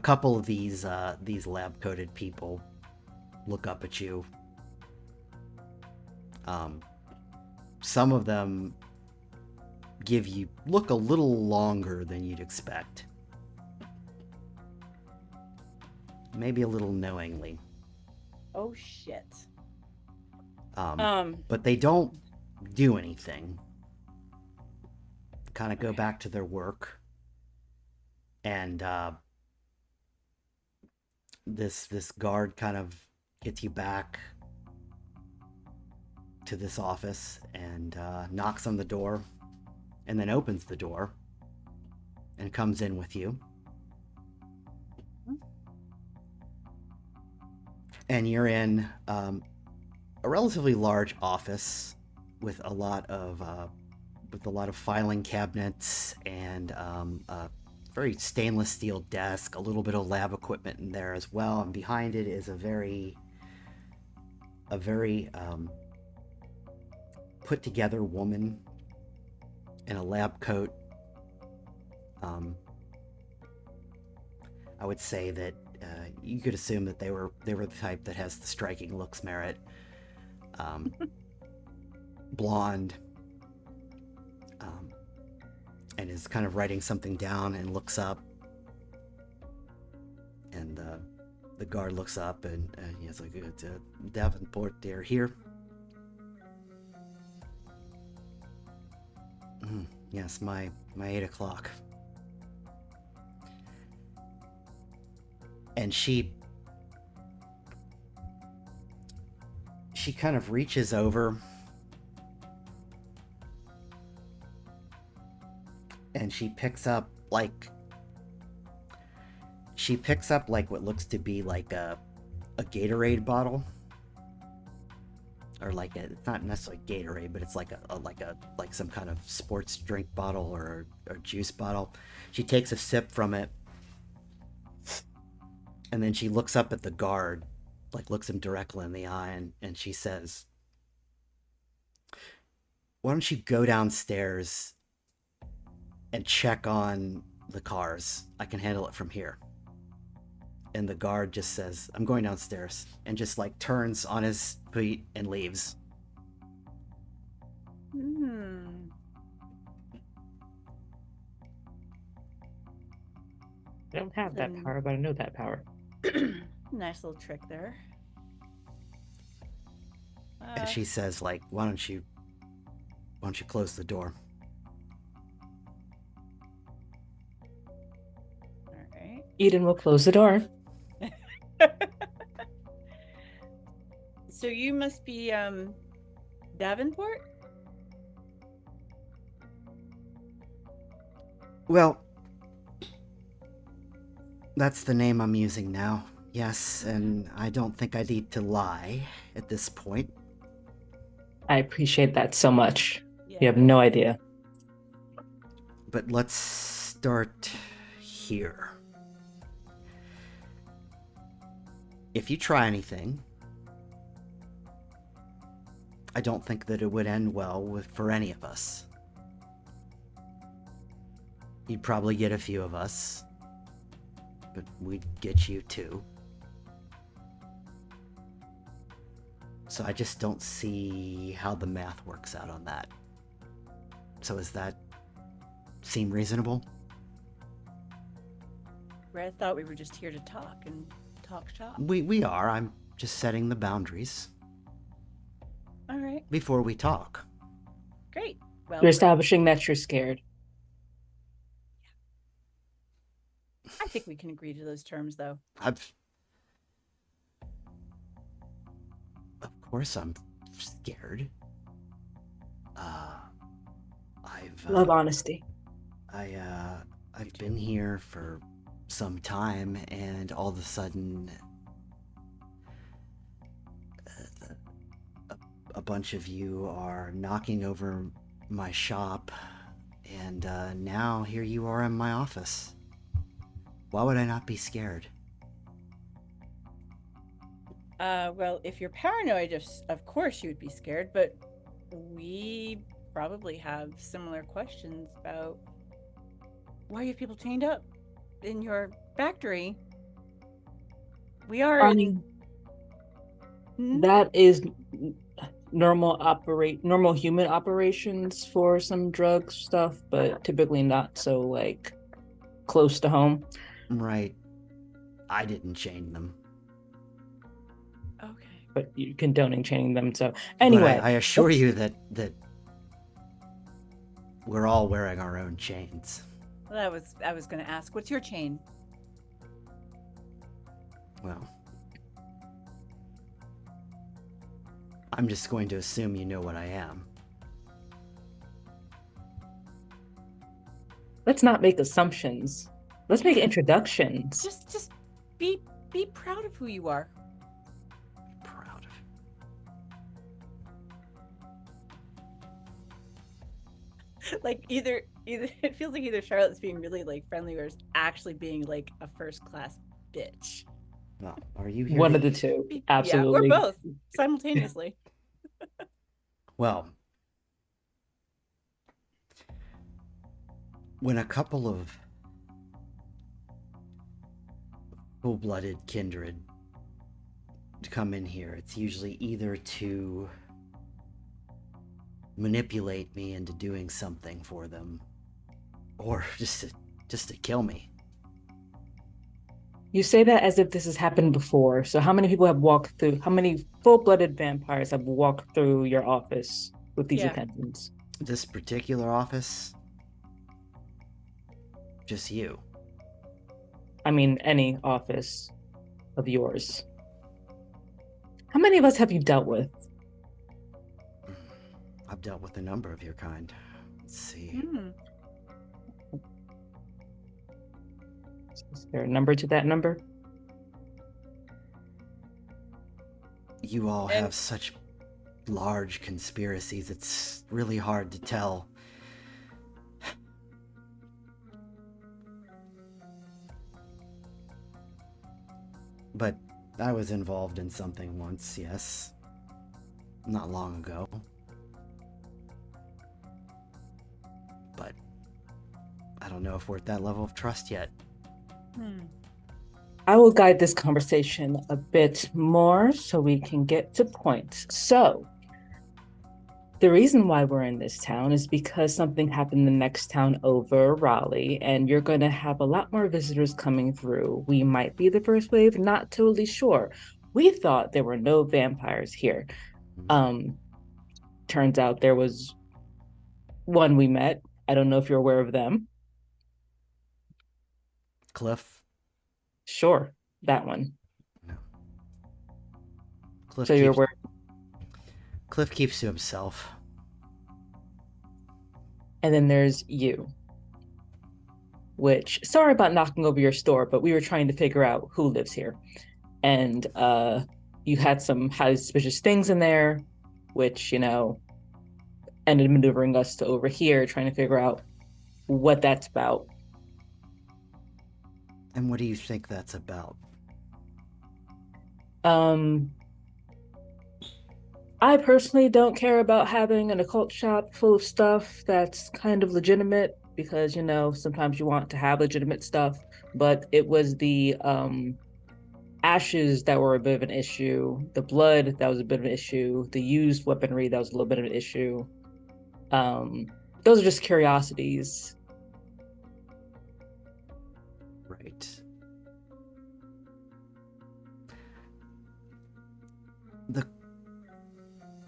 couple of these lab-coated people look up at you. Some of them look a little longer than you'd expect. Maybe a little knowingly. Oh shit. But they don't do anything. Kind of go Okay. back to their work. And this guard kind of gets you back to this office and knocks on the door and then opens the door and comes in with you. And you're in a relatively large office with a lot of filing cabinets and a very stainless steel desk, a little bit of lab equipment in there as well. And behind it is a very put together woman in a lab coat. I would say that you could assume that they were the type that has the striking looks merit. Blonde, and is kind of writing something down and looks up, and the guard looks up and he's like, Davenport, they're here. Yes, my 8 o'clock. And she kind of reaches over and she picks up like what looks to be like a Gatorade bottle, or like it's not necessarily Gatorade, but it's like like some kind of sports drink bottle or juice bottle. She takes a sip from it, and then she looks up at the guard, like looks him directly in the eye, and she says, "Why don't you go downstairs and check on the cars? I can handle it from here." And the guard just says, "I'm going downstairs," and just like turns on his feet and leaves. I don't have that power, but I know that power. Nice little trick there. And she says, like, why don't you close the door? All right. Eden will close the door. So you must be Davenport? Well, that's the name I'm using now. Yes, and I don't think I need to lie at this point. I appreciate that so much. Yeah. You have no idea. But let's start here. If you try anything, I don't think that it would end well for any of us. You'd probably get a few of us, but we'd get you too. So I just don't see how the math works out on that. So does that seem reasonable? I thought we were just here to talk and talk shop. We are. I'm just setting the boundaries All right. before we talk. Great. Well, You're establishing that you're scared. I think we can agree to those terms, though. Of course I'm scared. Love honesty. I've been here for some time, and all of a sudden, a bunch of you are knocking over my shop, and now here you are in my office. Why would I not be scared? Well, if you're paranoid, of course you would be scared, but we probably have similar questions about why you have people chained up in your factory. We are That is normal human operations for some drug stuff, but typically not so like close to home. Right. I didn't chain them. Okay. But you're condoning chaining them. So But anyway, I assure you that we're all wearing our own chains. Well, I was going to ask, what's your chain? Well, I'm just going to assume you know what I am. let's not make assumptions. Let's make introductions. Just be proud of who you are. Proud of Like either it feels like either Charlotte's being really like friendly or is actually being like a first class bitch. Well, are you here One to... of the two, Yeah, or absolutely. both simultaneously. Well, when a couple of full-blooded kindred come in here, it's usually either to manipulate me into doing something for them, or just to kill me. You say that as if this has happened before. So how many people have walked through? How many full-blooded vampires have walked through your office with these Yeah. intentions? This particular office, just you. I mean, any office of yours. How many of us have you dealt with? I've dealt with a number of your kind. Let's see. Hmm. Is there a number to that number? You all And have such large conspiracies, it's really hard to tell. But I was involved in something once, yes. Not long ago. But I don't know if we're at that level of trust yet. I will guide this conversation a bit more so we can get to point. So, the reason why we're in this town is because something happened in the next town over, Raleigh, and you're going to have a lot more visitors coming through. We might be the first wave, not totally sure. We thought there were no vampires here. Turns out there was one we met. I don't know if you're aware of them. Cliff? Sure, that one. No. Cliff So you're keeps aware. Cliff keeps to himself. And then there's you, which, sorry about knocking over your store, but we were trying to figure out who lives here. And you had some highly suspicious things in there, which, ended maneuvering us to over here, trying to figure out what that's about. And what do you think that's about? I personally don't care about having an occult shop full of stuff that's kind of legitimate because, sometimes you want to have legitimate stuff, but it was the ashes that were a bit of an issue, the blood that was a bit of an issue, the used weaponry that was a little bit of an issue. Those are just curiosities. Right.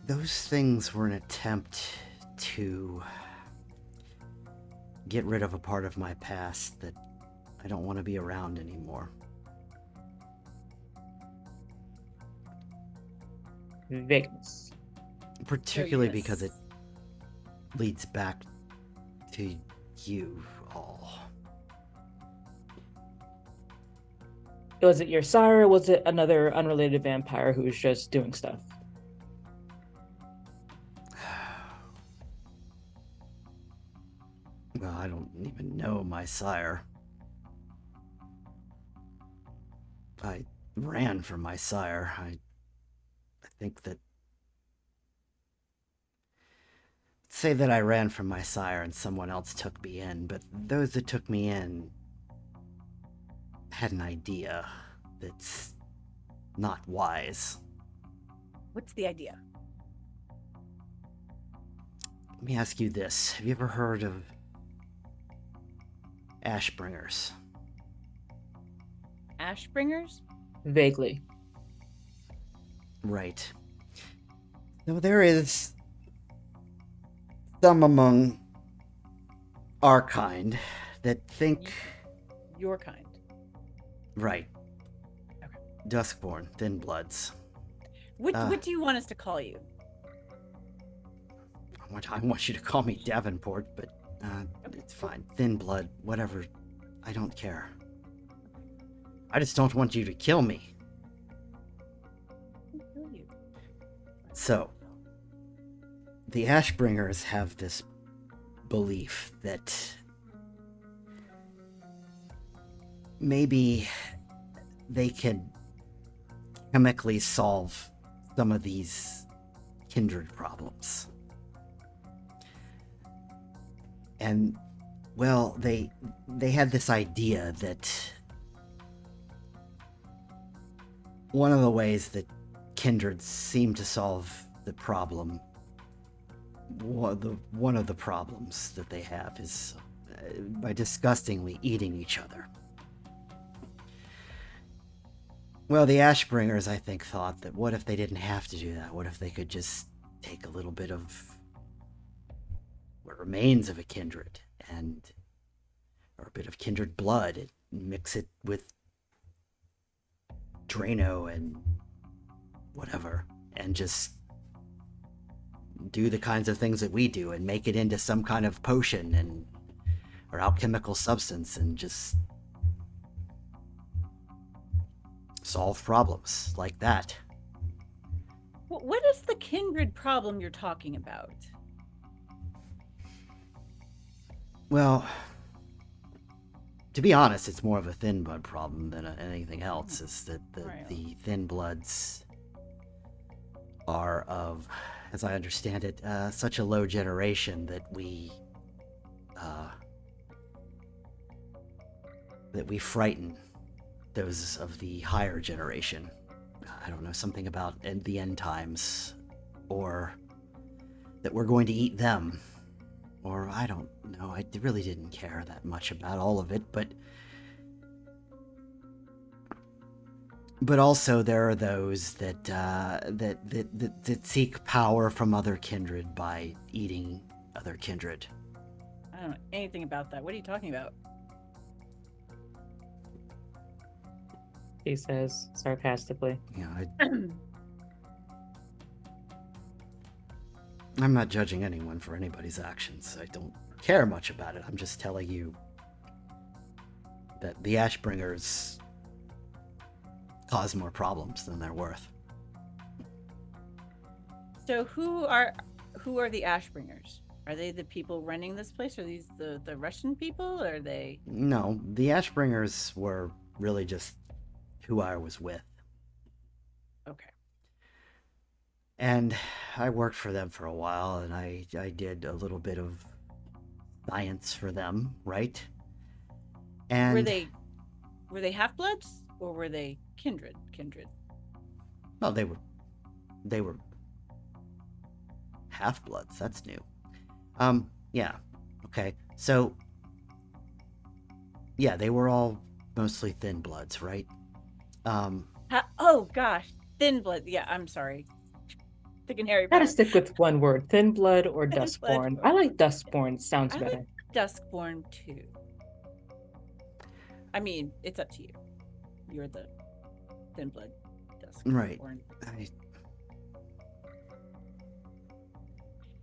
Those things were an attempt to get rid of a part of my past that I don't want to be around anymore. Vagueness. Particularly yes. because it leads back to you all. Was it your sire or was it another unrelated vampire who was just doing stuff? Well, I don't even know my sire. I ran from my sire. I think that... Say that I ran from my sire and someone else took me in, but those that took me in had an idea that's not wise. What's the idea? let me ask you this. Have you ever heard of Ashbringers? Ashbringers? Vaguely. Right. So there is some among our kind that think... Your kind. Right. Okay. Duskborn, thin bloods. What do you want us to call you? I want you to call me Davenport, but it's fine. Thin blood, whatever. I don't care. I just don't want you to kill me. I'll kill you. So, the Ashbringers have this belief that maybe they could chemically solve some of these kindred problems. And, well, they had this idea that one of the ways that kindred seem to solve the problem, one of the problems that they have is by disgustingly eating each other. Well, the Ashbringers, I think, thought that what if they didn't have to do that? What if they could just take a little bit of what remains of a kindred or a bit of kindred blood and mix it with Drano and whatever, and just do the kinds of things that we do and make it into some kind of potion or alchemical substance and just solve problems like that. What is the kindred problem you're talking about? Well, to be honest, it's more of a thin blood problem than anything else. Is that the thin bloods are of, as I understand it, such a low generation that we frighten those of the higher generation. I don't know, something about the end times, or that we're going to eat them, or I don't know. I really didn't care that much about all of it, but also there are those that seek power from other kindred by eating other kindred. I don't know anything about that. What are you talking about? He says sarcastically. You know, I'm not judging anyone for anybody's actions. I don't care much about it. I'm just telling you that the Ashbringers cause more problems than they're worth. So who are the Ashbringers? Are they the people running this place? Are these the Russian people? Or are they? No, the Ashbringers were really just who I was with. Okay. And I worked for them for a while, and I did a little bit of science for them, right? And were they half-bloods or were they kindred? No, they were half-bloods. That's new. Yeah. Okay. So yeah, they were all mostly thin bloods, right? Oh gosh, thin blood. Yeah, I'm sorry. Thinking Harry Gotta Potter. stick with one word: thin blood or Thin blood. duskborn. I like duskborn. Sounds I better. like Duskborn too. I mean, it's up to you. You're the thin blood Duskborn. Right.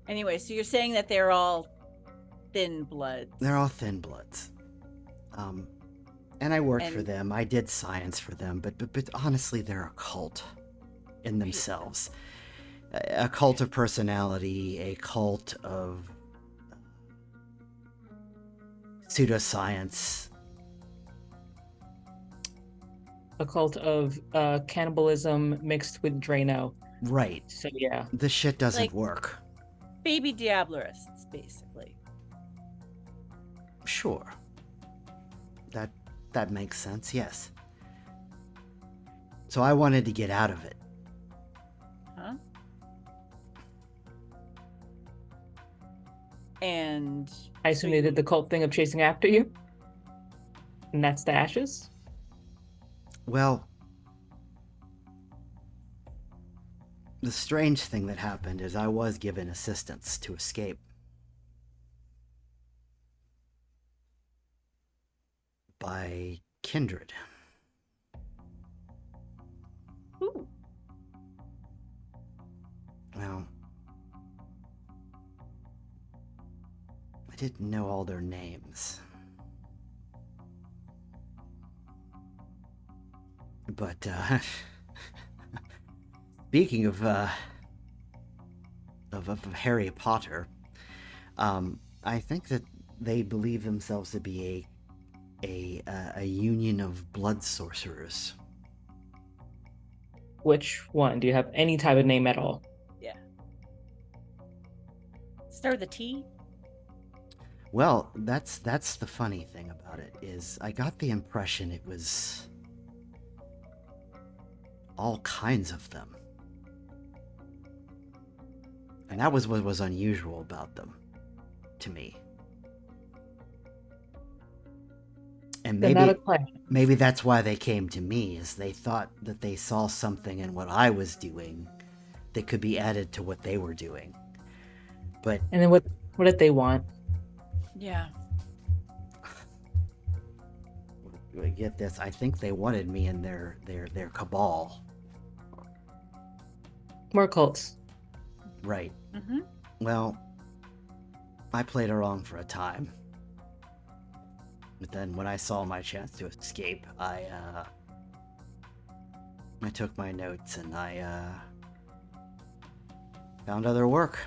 Anyway, so you're saying that they're all thin bloods. They're all thin bloods. And I worked for them. I did science for them, but honestly, they're a cult in themselves. A cult of personality, a cult of pseudoscience. A cult of cannibalism mixed with Drano. Right. So yeah. This shit doesn't Like work. Baby Diablerists, basically. Sure. That makes sense, yes. So I wanted to get out of it. Huh? And I so assume they did the you, cult thing of chasing after you, and that's the ashes. Well, the strange thing that happened is I was given assistance to escape by kindred. ooh, Well, I didn't know all their names. But, speaking of Harry Potter, I think that they believe themselves to be a union of blood sorcerers. Which one? Do you have any type of name at all? yeah. Start with a T. Well, that's the funny thing about it is I got the impression it was all kinds of them. And that was what was unusual about them to me. And Then that explains. maybe that's why they came to me, is they thought that they saw something in what I was doing that could be added to what they were doing. But And then what did they want? Yeah. get this, I think they wanted me in their cabal. More cults. Right. Mm-hmm. Well, I played along for a time. But then when I saw my chance to escape, I took my notes and I found other work.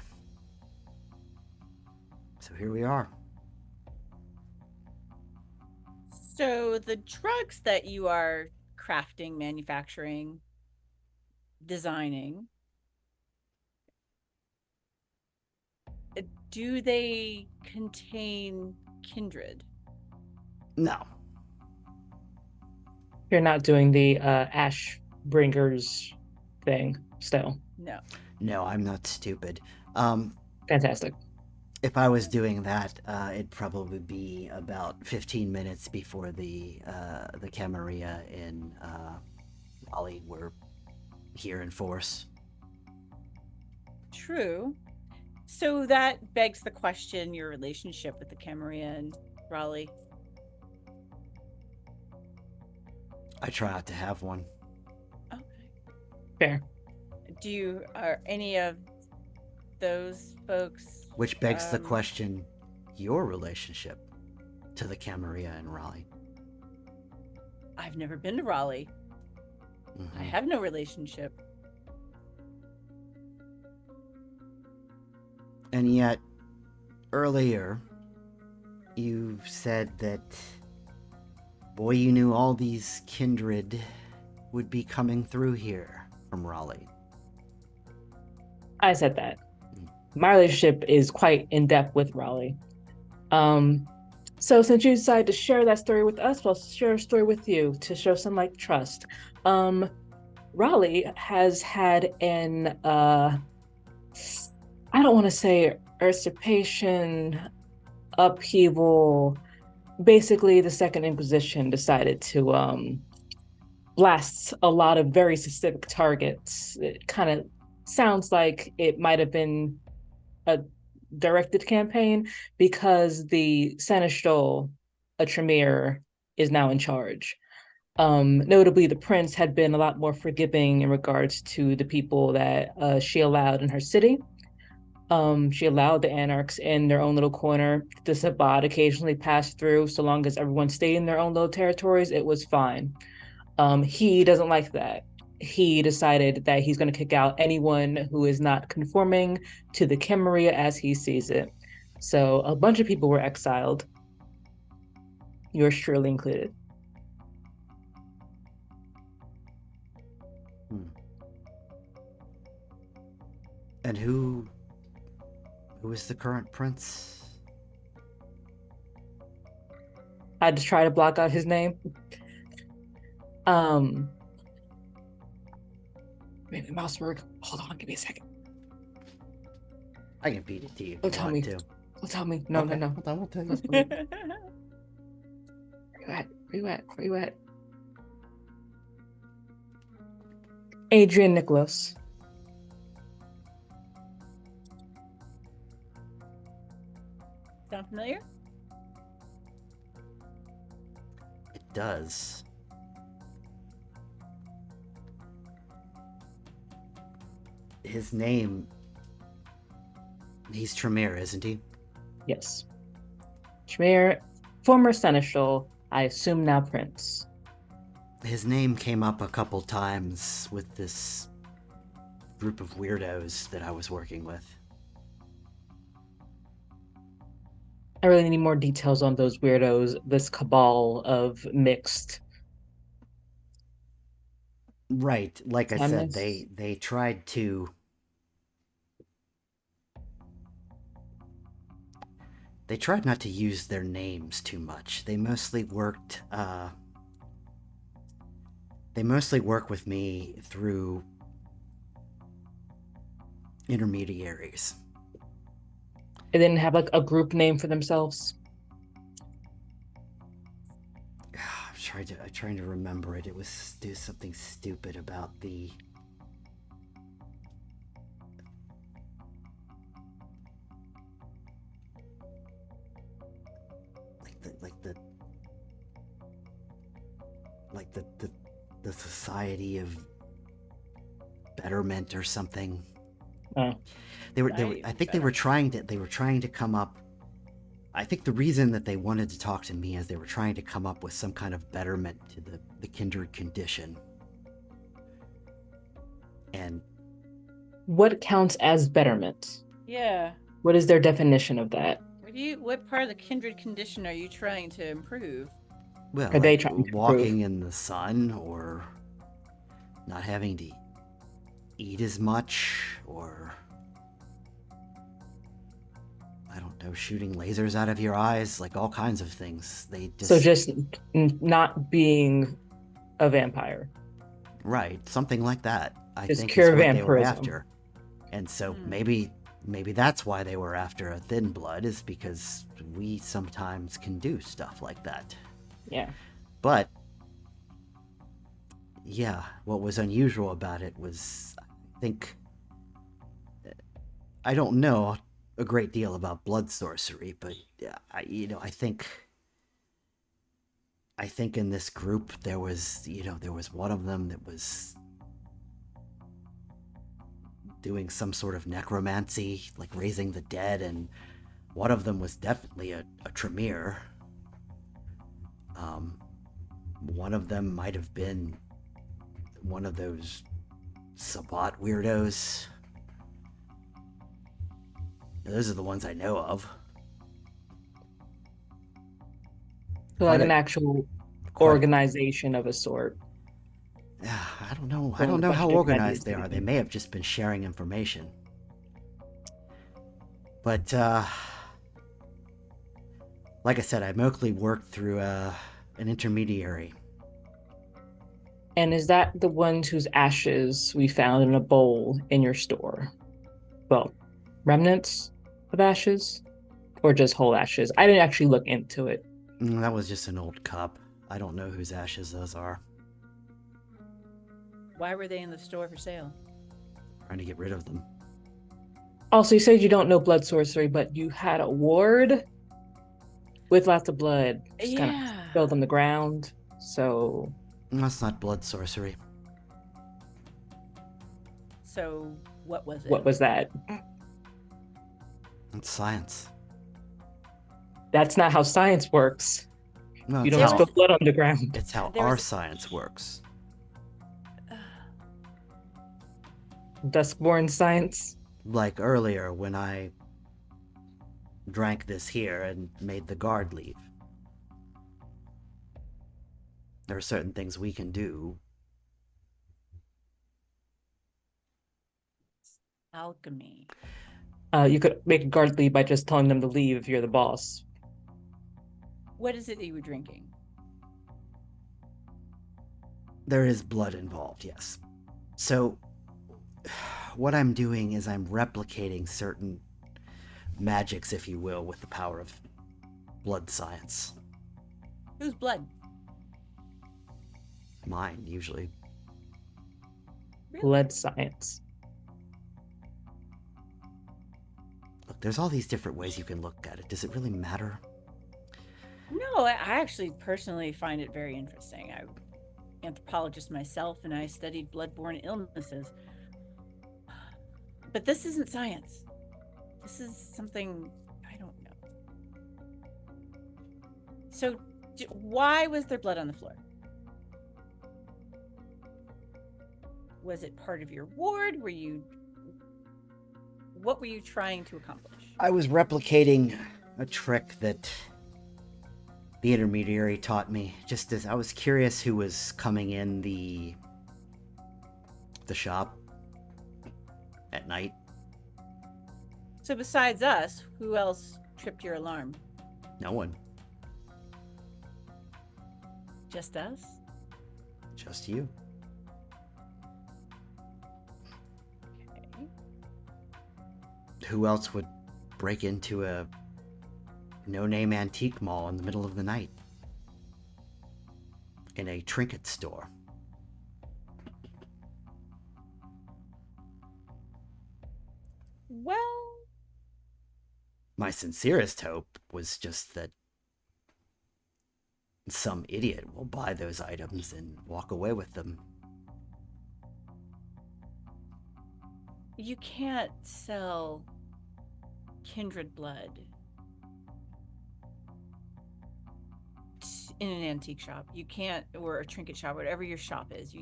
So here we are. So the drugs that you are crafting, manufacturing, designing, do they contain kindred? No. You're not doing the ash bringers thing still. No. No, I'm not stupid. Fantastic. If I was doing that, it'd probably be about 15 minutes before the Camarilla in Raleigh were here in force. True. So that begs the question, your relationship with the Camarilla and Raleigh. I try not to have one. Okay. Fair. Are any of those folks Which begs the question, your relationship to the Camarilla in Raleigh. I've never been to Raleigh. I have no relationship. And yet, earlier, you said that, boy, you knew all these kindred would be coming through here from Raleigh. I said that. My relationship is quite in depth with Raleigh. So since you decided to share that story with us, I'll share a story with you to show some like trust. Raleigh has had an I don't want to say usurpation, upheaval. Basically, the Second Inquisition decided to blast a lot of very specific targets. It kind of sounds like it might have been a directed campaign because the seneschal, a Tremere, is now in charge. Notably, the prince had been a lot more forgiving in regards to the people that she allowed in her city. She allowed the anarchs in their own little corner. The Sabbat occasionally passed through, so long as everyone stayed in their own little territories, it was fine. He doesn't like that. He decided that he's going to kick out anyone who is not conforming to the Camarilla as he sees it. So a bunch of people were exiled, yours truly included. And who is the current prince? I had to try to block out his name. Maybe mouse work. Hold on, give me a second. I can beat it to you Oh, if you tell want me. to. Don't tell me. No, Okay, no, no. well, I won't tell you. Don't tell me. Where you at? Where you at? Where you at? Adrian Nicholas. Sound familiar? It does. His name. He's Tremere, isn't he? Yes. Tremere, former seneschal, I assume now prince. His name came up a couple times with this group of weirdos that I was working with. I really need more details on those weirdos, this cabal of mixed Right, like I said, feminists. they tried to. They tried not to use their names too much. They mostly worked. They mostly work with me through intermediaries. They didn't have like a group name for themselves. I'm trying to remember it. It was something stupid about the. Like the like the Society of Betterment or something. Oh. I think they were trying to come up. I think the reason that they wanted to talk to me is they were trying to come up with some kind of betterment to the kindred condition. And What counts as betterment? Yeah. What is their definition of that? What part of the kindred condition are you trying to improve? well, Are they like trying to improve? walking in the sun, or not having to eat as much, or I don't know, shooting lasers out of your eyes, like all kinds of things. They So just just not being a vampire. right, something like that. I Just think is cure what they were vampirism. after. And so Hmm. maybe that's why they were after a thin blood, is because we sometimes can do stuff like that. Yeah. But yeah, what was unusual about it was, I think, I don't know a great deal about blood sorcery, but I think in this group there was one of them that was doing some sort of necromancy, like raising the dead, and one of them was definitely a Tremere. One of them might have been one of those Sabbat weirdos. Those are the ones I know of. So like an actual Quite. organization of a sort. I don't know. I Pulling don't a know bunch how of different ideas organized they are. They together. may have just been sharing information. But like I said, I mostly worked through an intermediary. And is that the ones whose ashes we found in a bowl in your store? Well, remnants of ashes or just whole ashes? I didn't actually look into it. That was just an old cup. I don't know whose ashes those are. Why were they in the store for sale? Trying to get rid of them. Also, you said you don't know blood sorcery, but you had a ward with lots of blood just kind of Yeah. spilled on the ground. So That's not blood sorcery. So what was it? what was that? It's science. That's not how science works. No, You it's don't how spill blood on the ground. it's how There our was- science works. Duskborn science. Like earlier when I drank this here and made the guard leave. There are certain things we can do. Alchemy. You could make a guard leave by just telling them to leave if you're the boss. What is it that you were drinking? There is blood involved, yes. So, what I'm doing is I'm replicating certain magics, if you will, with the power of blood science. Whose blood? Mine, usually. Really? Blood science. Look, there's all these different ways you can look at it. Does it really matter? No, I actually personally find it very interesting. I'm an anthropologist myself, and I studied bloodborne illnesses. But this isn't science. This is something I don't know. So, why was there blood on the floor? Was it part of your ward? What were you trying to accomplish? I was replicating a trick that the intermediary taught me. Just as I was curious who was coming in the shop at night. So besides us, who else tripped your alarm? No one. Just us? Just you. Okay. Who else would break into a no-name antique mall in the middle of the night? In a trinket store. Well, My sincerest hope was just that some idiot will buy those items and walk away with them. you can't sell kindred blood in an antique shop. You can't, or a trinket shop, whatever your shop is.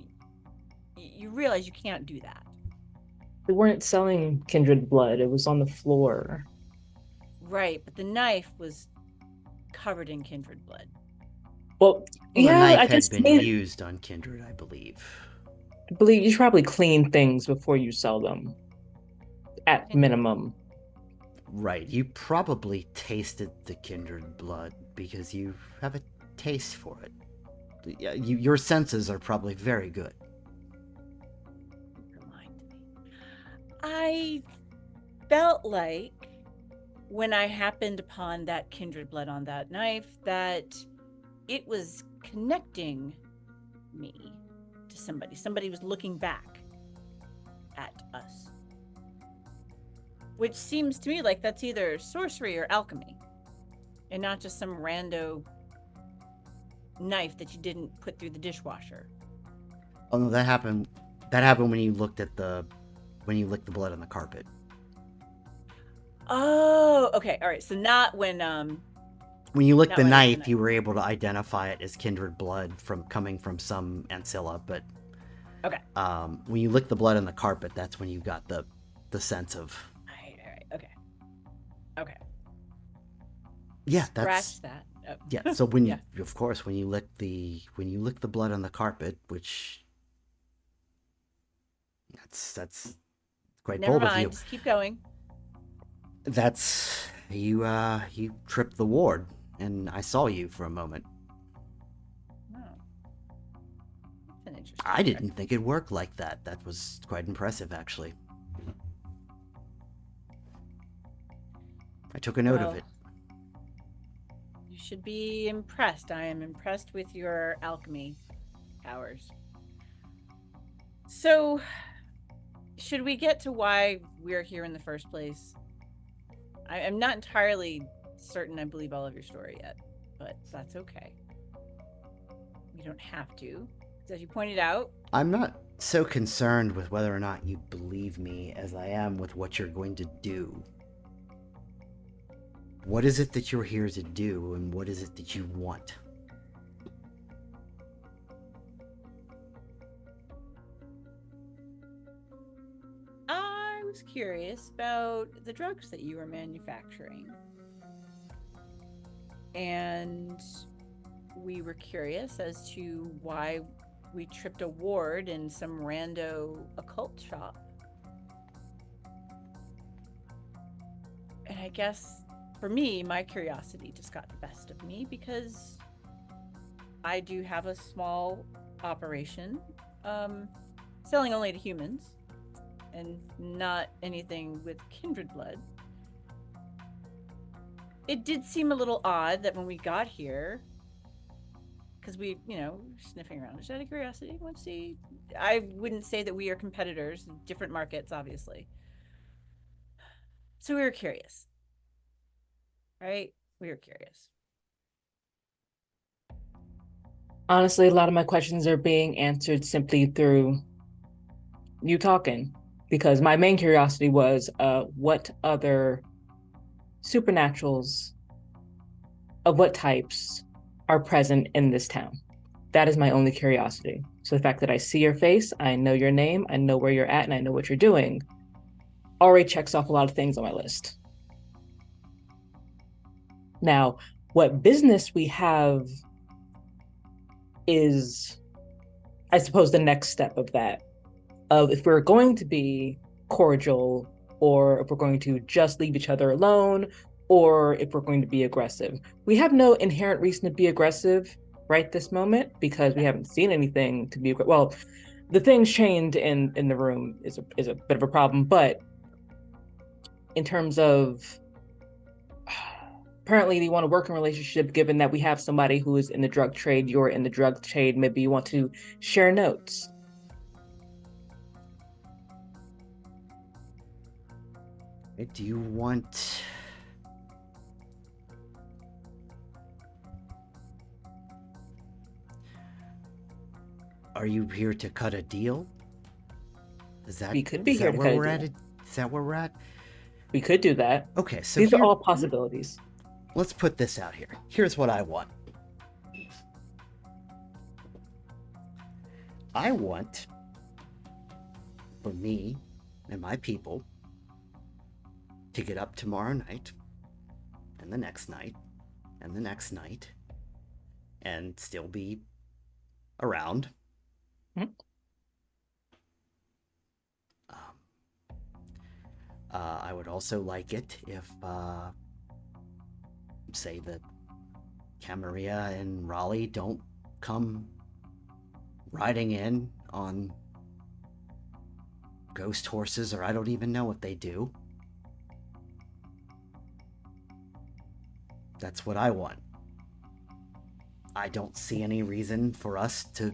You realize you can't do that. They weren't selling kindred blood. It was on the floor. Right, but the knife was covered in kindred blood. Well, The yeah, knife I had just been mean, used on Kindred, I believe. I believe you should probably clean things before you sell them. At minimum. Right, you probably tasted the Kindred blood because you have a taste for it. Your senses are probably very good. Remind me. I felt like when I happened upon that kindred blood on that knife that it was connecting me to somebody. Somebody was looking back at us. Which seems to me like that's either sorcery or alchemy. And not just some rando knife that you didn't put through the dishwasher. Oh no, that happened. That happened when you licked the blood on the carpet. Oh, okay. All right. So not when When you licked Not the when I licked the knife, knife. you were able to identify it as kindred blood from coming from some ancilla, but okay. when you licked the blood on the carpet, that's when you got the sense of All right. Okay. Okay. yeah, Scratch that. Oh. yeah. So when Yeah. of course, when you lick the blood on the carpet, which that's quite Never bold of mind. you. Just keep going. That's you. You tripped the ward, and I saw you for a moment. Oh. That's an interesting I trick. didn't think it worked like that. That was quite impressive, actually. I took a note of it. You should be impressed. I am impressed with your alchemy powers. So, should we get to why we're here in the first place? I'm not entirely certain I believe all of your story yet, but that's okay. You don't have to. As you pointed out, I'm not so concerned with whether or not you believe me as I am with what you're going to do. What is it that you're here to do, and what is it that you want? I was curious about the drugs that you were manufacturing. And we were curious as to why we tripped a ward in some rando occult shop. And I guess for me, my curiosity just got the best of me because I do have a small operation, selling only to humans and not anything with kindred blood. it did seem a little odd that when we got here, because we, sniffing around, just out of curiosity, let's see. I wouldn't say that we are competitors in different markets, obviously. So we were curious, right? We were curious. Honestly, a lot of my questions are being answered simply through you talking, because my main curiosity was what other supernaturals of what types are present in this town. That is my only curiosity. So the fact that I see your face, I know your name, I know where you're at, and I know what you're doing already checks off a lot of things on my list. Now, what business we have is, I suppose, the next step of that. Of if we're going to be cordial, or if we're going to just leave each other alone, or if we're going to be aggressive. We have no inherent reason to be aggressive right this moment because we haven't seen anything to be well. The things chained in the room is a bit of a problem, but in terms of apparently you want to work in relationship, given that we have somebody who is in the drug trade, you're in the drug trade, maybe you want to share notes. Do you want... Are you here to cut a deal? We could be here to where cut a we're at? deal. Is that where we're at? We could do that. Okay, so these are all possibilities. Let's put this out here. Here's what I want. I want for me and my people to get up tomorrow night and the next night and the next night and still be around. Mm-hmm. I would also like it if, say, the Camarilla and Raleigh don't come riding in on ghost horses, or I don't even know what they do. That's what I want. I don't see any reason for us to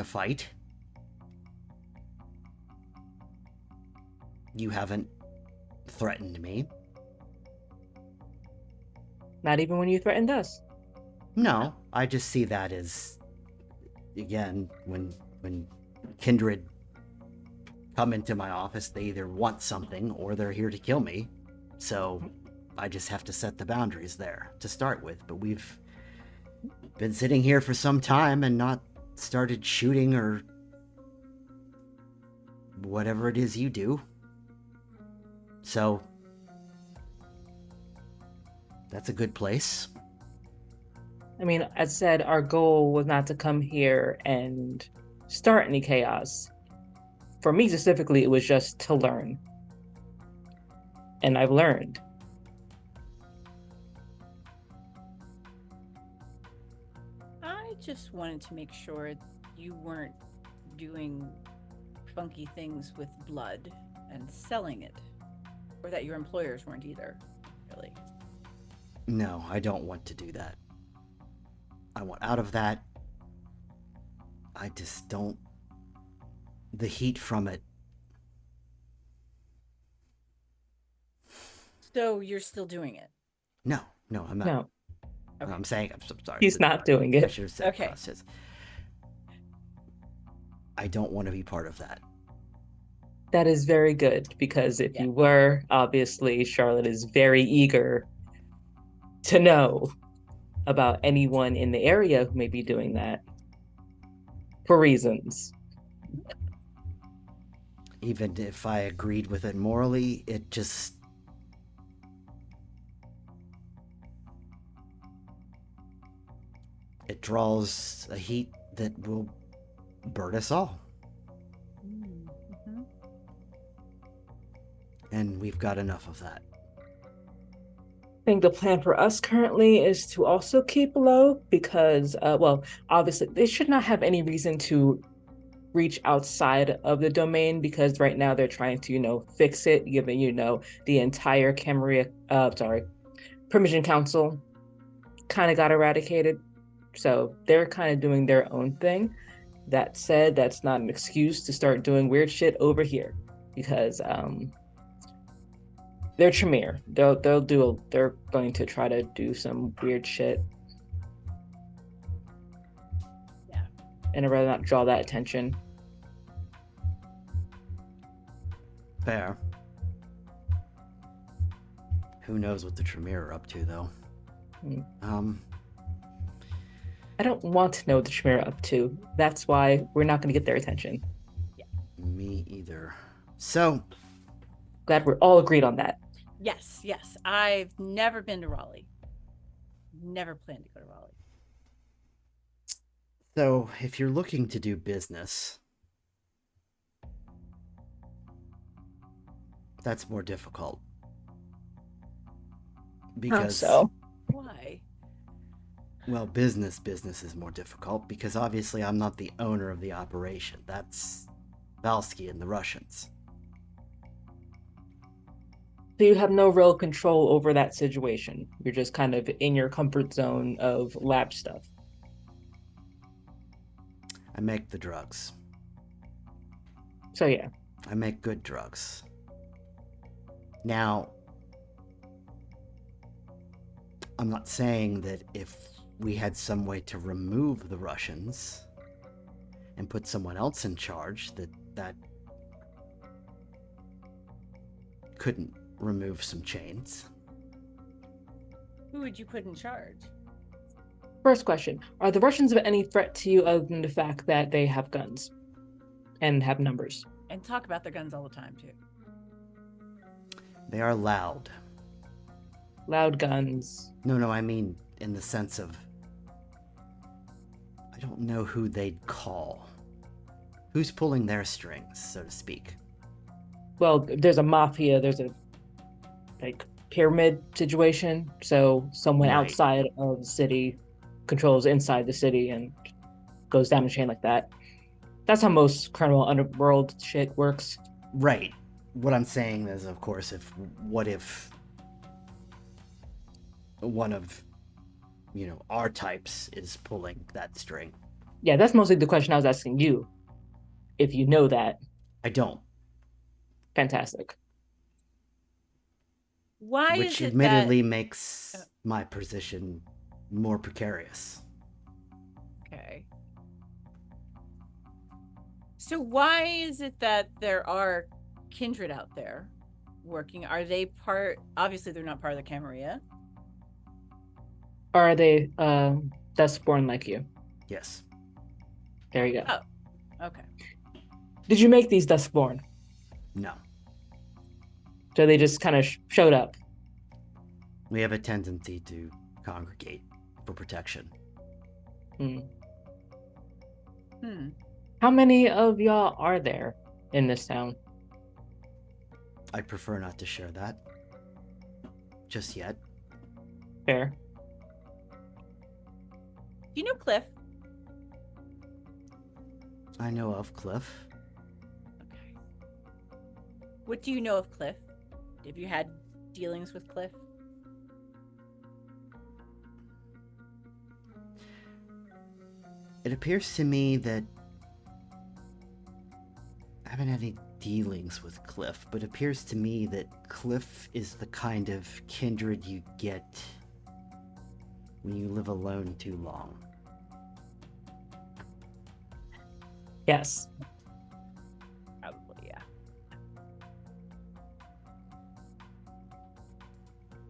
fight. You haven't threatened me. Not even when you threatened us. No, I just see that as, again, when kindred come into my office, they either want something or they're here to kill me. So I just have to set the boundaries there to start with. But we've been sitting here for some time and not started shooting or whatever it is you do. So that's a good place. I mean, as I said, our goal was not to come here and start any chaos. For me specifically, it was just to learn. And I've learned. I just wanted to make sure you weren't doing funky things with blood and selling it. Or that your employers weren't either, really. No, I don't want to do that. I want out of that. I just don't... The heat from it. So you're still doing it? No, I'm not. No. Okay. I'm saying, I'm so sorry. He's not doing it. I should have said okay. Process. I don't want to be part of that. That is very good, because if you were, obviously, Charlotte is very eager to know about anyone in the area who may be doing that for reasons. Even if I agreed with it morally, it just... It draws a heat that will burn us all. And we've got enough of that. I think the plan for us currently is to also keep low because, well, obviously they should not have any reason to reach outside of the domain because right now they're trying to, fix it, given, the entire Permission Council kind of got eradicated. So they're kind of doing their own thing. That said, that's not an excuse to start doing weird shit over here because they're Tremere. They're going to try to do some weird shit. Yeah. And I'd rather not draw that attention. Fair. Who knows what the Tremere are up to, though? I don't want to know what the Tremere are up to. That's why we're not going to get their attention. Me either. So, Glad we're all agreed on that. Yes, yes. I've never been to Raleigh. Never planned to go to Raleigh. so if you're looking to do business, that's more difficult. Because so? Why? well, business is more difficult because obviously I'm not the owner of the operation. That's Valsky and the Russians. So you have no real control over that situation. You're just kind of in your comfort zone of lab stuff. I make the drugs. So yeah. I make good drugs. Now, I'm not saying that if we had some way to remove the Russians and put someone else in charge, that couldn't remove some chains. Who would you put in charge? First question, are the Russians of any threat to you other than the fact that they have guns and have numbers? And talk about their guns all the time, too. They are loud. Loud guns. No, I mean in the sense of I don't know who they'd call. Who's pulling their strings, so to speak? Well, there's a mafia, there's a pyramid situation, so someone Right. outside of the city controls inside the city and goes down the chain like that. That's how most criminal underworld shit works. Right. What I'm saying is, of course, what if one of our types is pulling that string? Yeah, that's mostly the question I was asking you. If you know that. I don't. Fantastic. Why Which is it admittedly that... makes my position more precarious. Okay. So why is it that there are kindred out there working? Are they part... Obviously, they're not part of the Camarilla. Are they Dustborn like you? Yes. There you go. Oh, okay. Did you make these Dustborn? No. So they just kind of showed up. We have a tendency to congregate for protection. How many of y'all are there in this town? I'd prefer not to share that. Just yet. Fair. Do you know Cliff? I know of Cliff. Okay. What do you know of Cliff? Have you had dealings with Cliff? It appears to me that I haven't had any dealings with Cliff, but it appears to me that Cliff is the kind of kindred you get when you live alone too long. Yes. Probably, yeah.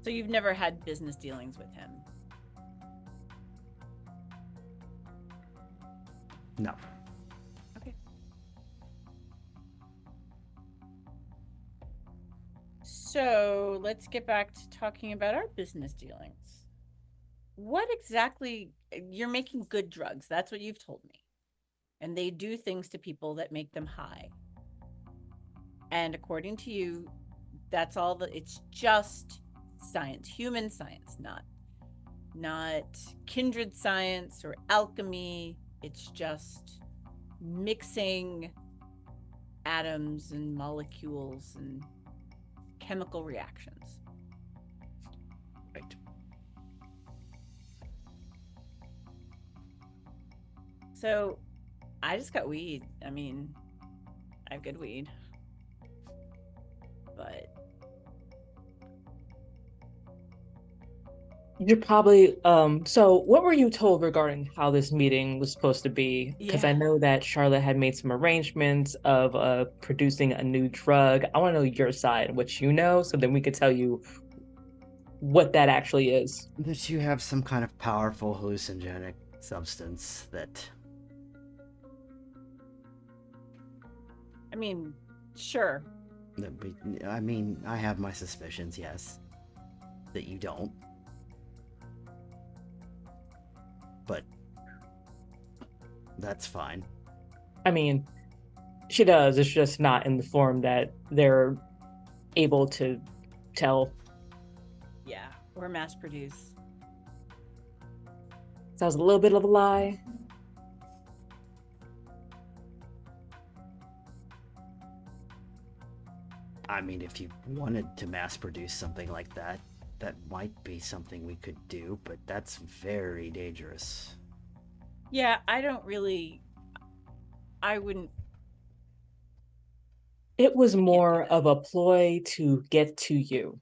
So you've never had business dealings with him? No. Okay. So let's get back to talking about our business dealings. What exactly... You're making good drugs. That's what you've told me. And they do things to people that make them high. And according to you, that's all that... It's just science, human science, not kindred science or alchemy. It's just mixing atoms and molecules and chemical reactions. Right. So I just got weed. I mean, I have good weed. But You're probably so what were you told regarding how this meeting was supposed to be? Because I yeah, know that Charlotte had made some arrangements of producing a new drug. I want to know your side, what you know, so then we could tell you what that actually is. That you have some kind of powerful hallucinogenic substance that. I mean, sure. I mean, I have my suspicions, yes, that you don't. But that's fine. I mean, she does. It's just not in the form that they're able to tell. Yeah, or mass produce. Sounds a little bit of a lie. I mean, if you wanted to mass produce something like that, that might be something we could do, but that's very dangerous. Yeah, I wouldn't. It was I can't do more that. of a ploy to get to you,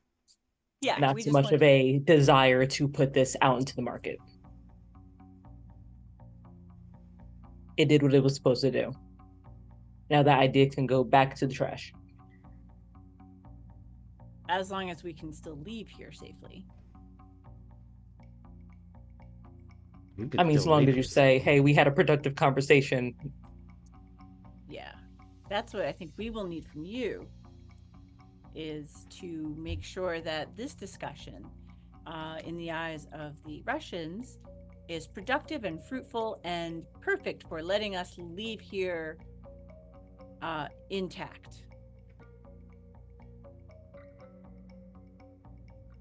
Yeah, not we so just much want of to. a desire to put this out into the market. It did what it was supposed to do. Now that idea can go back to the trash. As long as we can still leave here safely. You I could mean, still as long leave as you here say, safely. hey, we had a productive conversation. Yeah, that's what I think we will need from you is to make sure that this discussion, in the eyes of the Russians, is productive and fruitful and perfect for letting us leave here intact.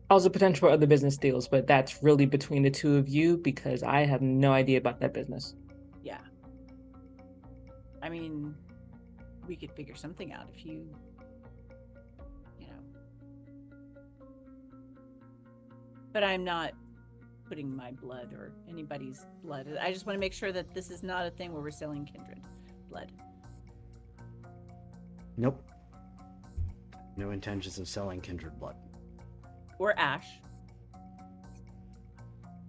Also, potential for other business deals, but that's really between the two of you because I have no idea about that business. Yeah. I mean, we could figure something out if you know. But I'm not putting my blood or anybody's blood. I just want to make sure that this is not a thing where we're selling kindred blood. Nope. No intentions of selling kindred blood. Or ash.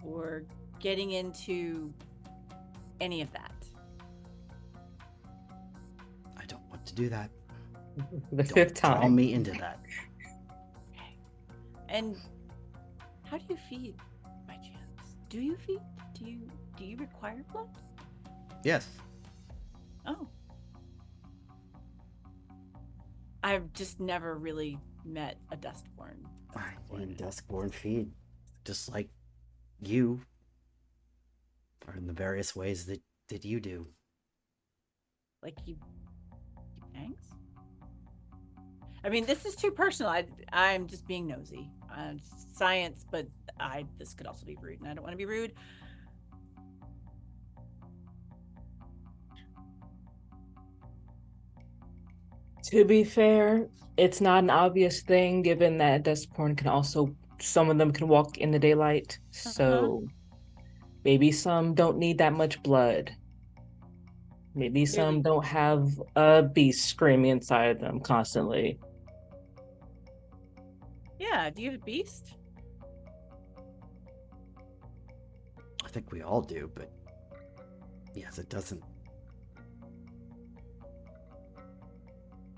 Or getting into any of that. I don't want to do that. The Don't fifth draw time. me into that. And how do you feed, by chance? Do you feed? Do you require blood? Yes. Oh. I've just never really met a dustborn. I mean, Duskborn feed, just like you, or in the various ways that you do. Like you thanks? I mean, this is too personal. I'm just being nosy. Science, but this could also be rude, and I don't want to be rude. To be fair, it's not an obvious thing given that dust porn can also, some of them can walk in the daylight. Uh-huh. So maybe some don't need that much blood. Maybe some Clearly, don't have a beast screaming inside of them constantly. yeah. Do you have a beast? I think we all do, but yes, it doesn't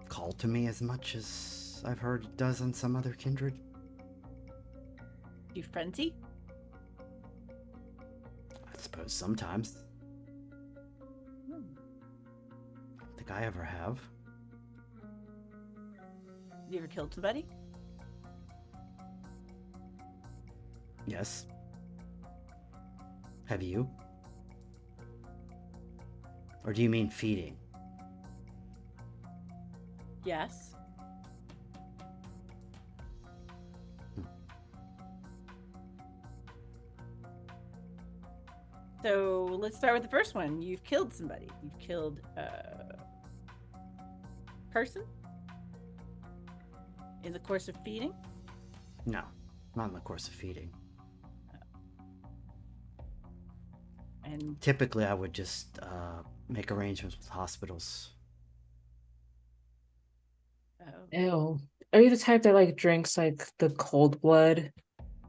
call to me as much as I've heard it does on some other kindred. Do you frenzy? I suppose sometimes. Hmm. I don't think I ever have. You ever killed somebody? Yes. Have you? Or do you mean feeding? Yes. So let's start with the first one. You've killed somebody. You've killed a person in the course of feeding. No, not in the course of feeding. And Typically, I would just make arrangements with hospitals. Ew. Are you the type that like drinks like the cold blood?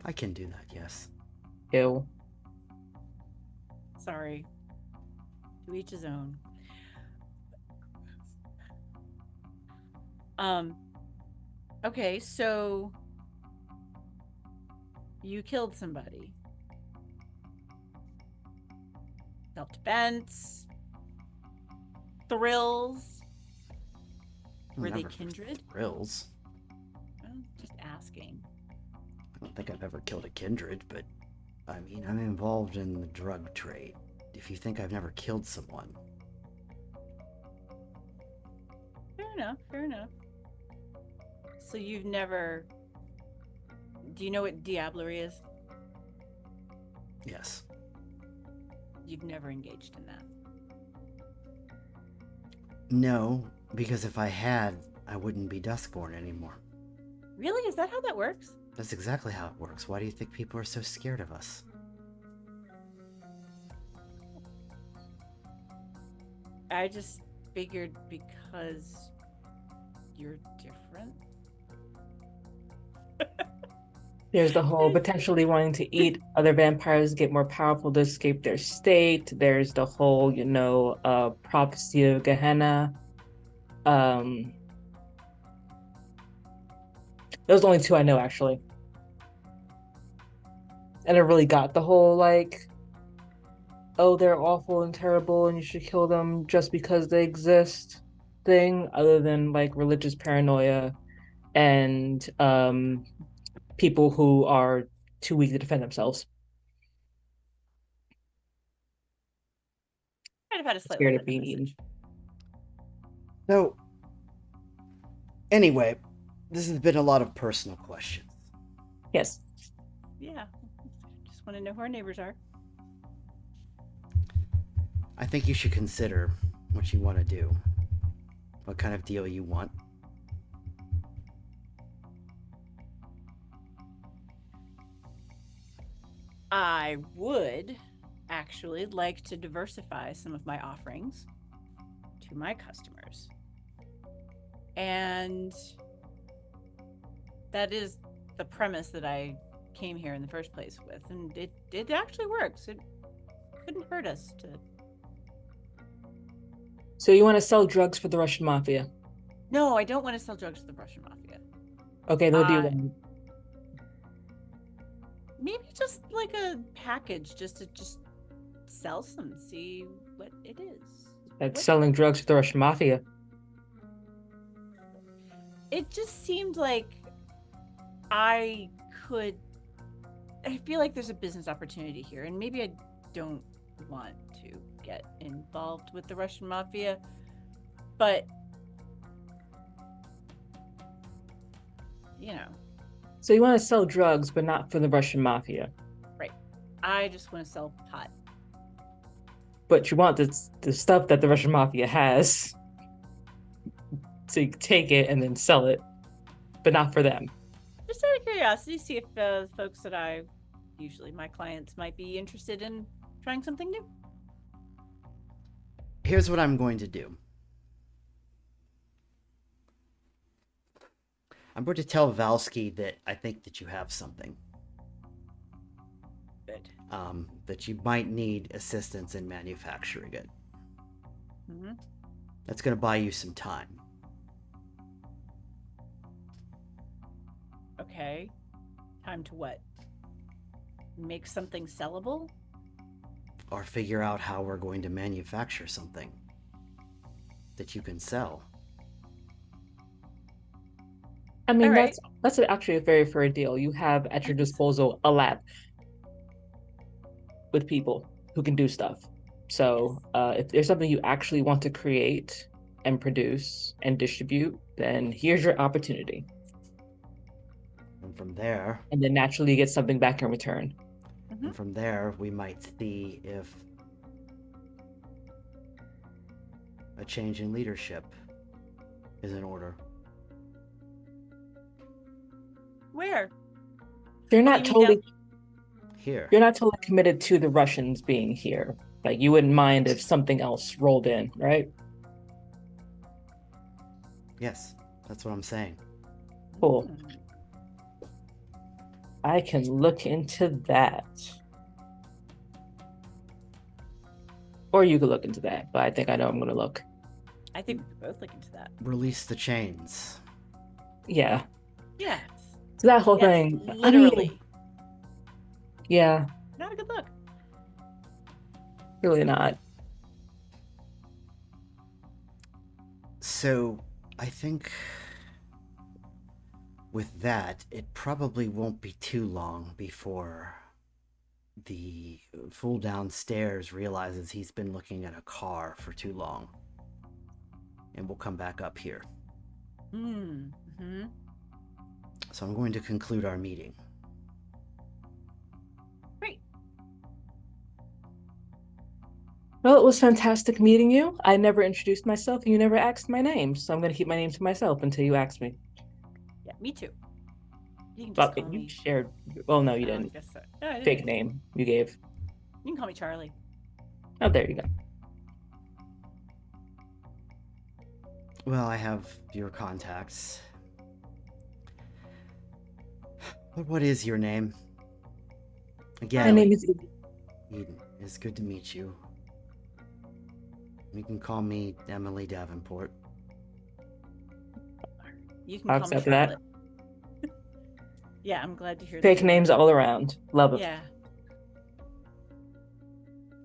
I can do that, yes. Ew. sorry, to each his own. Okay, so you killed somebody. Self-defense. Thrills. Were they Never for kindred? thrills. I'm just asking. I don't think I've ever killed a kindred, but I mean, I'm involved in the drug trade. If you think I've never killed someone, Fair enough, fair enough. So you've never... Do you know what diablerie is? yes. You've never engaged in that. No, because if I had, I wouldn't be Duskborn anymore. Really? Is that how that works? That's exactly how it works. Why do you think people are so scared of us? I just figured because you're different. There's the whole potentially wanting to eat other vampires, get more powerful to escape their state. There's the whole, prophecy of Gehenna. Those are the only two I know actually. And I really got the whole like, oh, they're awful and terrible and you should kill them just because they exist thing, other than like religious paranoia and people who are too weak to defend themselves. I'd have had a slightly Scared of different being eaten. message. So, anyway, this has been a lot of personal questions. Yes. Yeah. Just want to know who our neighbors are. I think you should consider what you want to do, what kind of deal you want. I would actually like to diversify some of my offerings to my customers. And that is the premise that I came here in the first place with. And it actually works. It couldn't hurt us to... So you want to sell drugs for the Russian mafia? No, I don't want to sell drugs to the Russian mafia. Okay, then what do you want? Maybe just like a package just to sell some, see what it is. That's selling drugs to the Russian mafia. It just seemed like I feel like there's a business opportunity here, and maybe I don't want to get involved with the Russian mafia, but So you want to sell drugs, but not for the Russian mafia. Right. I just want to sell pot. But you want the stuff that the Russian mafia has. So you take it and then sell it, but not for them. Just out of curiosity, see if the folks that usually my clients might be interested in trying something new. Here's what I'm going to do. I'm going to tell Valsky that I think that you have something. Good. That you might need assistance in manufacturing it. Mm-hmm. That's going to buy you some time. Okay. Time to what? Make something sellable? Or figure out how we're going to manufacture something that you can sell. I mean, All right. that's actually a very fair deal. You have at your disposal a lab with people who can do stuff. So if there's something you actually want to create and produce and distribute, then here's your opportunity. And from there... And then naturally you get something back in return. Mhm. And from there, we might see if a change in leadership is in order. Where? You're Oh, you not mean down? totally Here. you're not totally committed to the Russians being here. Like you wouldn't mind if something else rolled in, right? Yes, that's what I'm saying. Cool. Mm. I can look into that. Or you could look into that, but I think I know I'm gonna look. I think we could both look into that. Release the chains. Yeah. Yes. So that whole Yes, thing. I mean, literally. yeah, Not a good look. really not. So, I think with that, it probably won't be too long before the fool downstairs realizes he's been looking at a car for too long. And we'll come back up here. Mm-hmm. So I'm going to conclude our meeting. Great. Well, it was fantastic meeting you. I never introduced myself and you never asked my name, so I'm gonna keep my name to myself until you ask me. Yeah, me too. You can just But call you me. shared, well, no, you I didn't. guess so. No, I Fake didn't. name you gave. You can call me Charlie. Oh, there you go. Well, I have your contacts. But what is your name? Again, My name is Eden. It's good to meet you. You can call me Emily Davenport. You can I'll call me accept that. Charlotte. Yeah, I'm glad to hear that. Fake you names like all around. Love it. it. Yeah.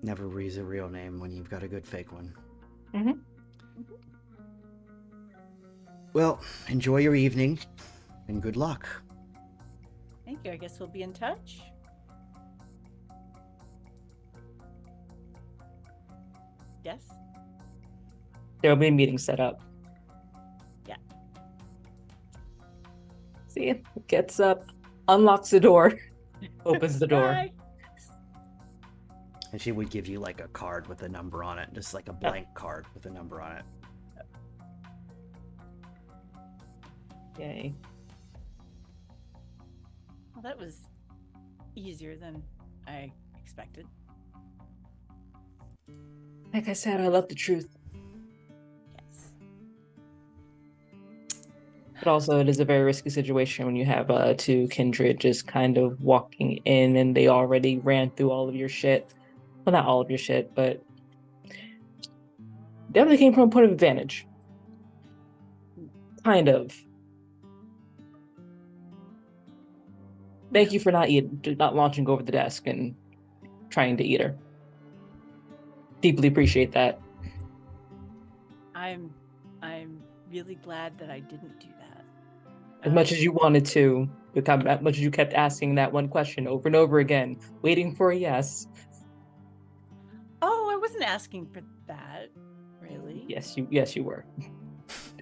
Never use a real name when you've got a good fake one. Mm-hmm. Well, enjoy your evening, and good luck. Thank you. I guess we'll be in touch. Yes. There'll be a meeting set up. Yeah. See, gets up, unlocks the door, opens the door. Bye. And she would give you like a card with a number on it, just like a blank card with a number on it. Yay. Well, that was easier than I expected. Like I said, I love the truth. Yes. But also, it is a very risky situation when you have two kindred just kind of walking in and they already ran through all of your shit. Well, not all of your shit, but definitely came from a point of advantage. Kind of. Thank you for not launching over the desk and trying to eat her. Deeply appreciate that. I'm really glad that I didn't do that. As much as you wanted to, as much as you kept asking that one question over and over again, waiting for a yes. Oh, I wasn't asking for that, really. Yes, you were.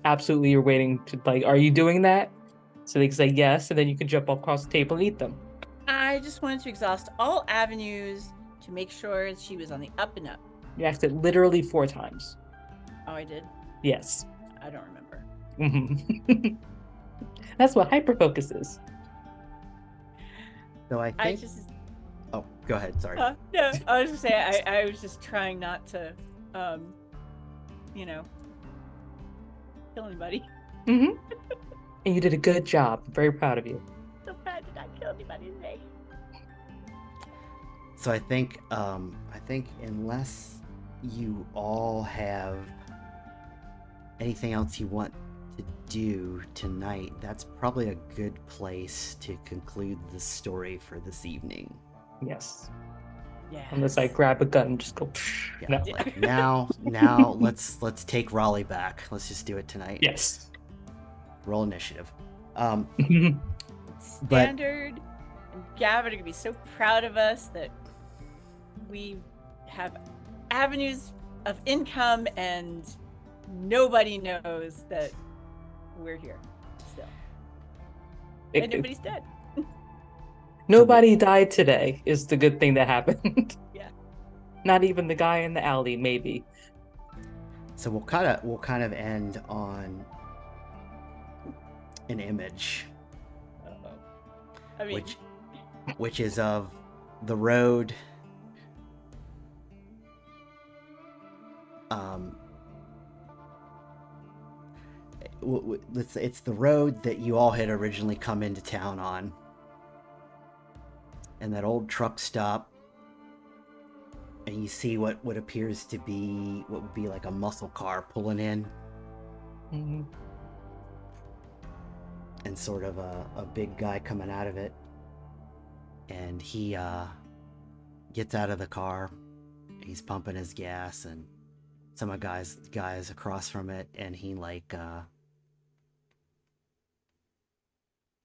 Absolutely, you're waiting to like, are you doing that? So they can say yes, and then you can jump across the table and eat them. I just wanted to exhaust all avenues to make sure she was on the up and up. You asked it literally 4 times. Oh, I did? Yes. I don't remember. Mm-hmm. That's what hyperfocus is. So I think. Oh, go ahead. Sorry. No, I was just saying I was just trying not to, kill anybody. Mm-hmm. And you did a good job. I'm very proud of you. So bad did not kill anybody today. So I think unless you all have anything else you want to do tonight, that's probably a good place to conclude the story for this evening. Yes. Yeah. Unless I grab a gun and just go. Yeah, No. like now let's take Raleigh back. Let's just do it tonight. Yes. Roll initiative. Standard and Gavin are gonna be so proud of us that we have avenues of income and nobody knows that we're here still. And nobody's dead. Nobody died today is the good thing that happened. Yeah. Not even the guy in the alley, maybe. So we'll kind of end on an image, Uh-oh. I mean, which which is of the road. Um, it's the road that you all had originally come into town on, and that old truck stop, and you see what appears to be what would be like a muscle car pulling in, Mhm. and sort of a big guy coming out of it, and he gets out of the car. He's pumping his gas, and some of guys across from it, and he like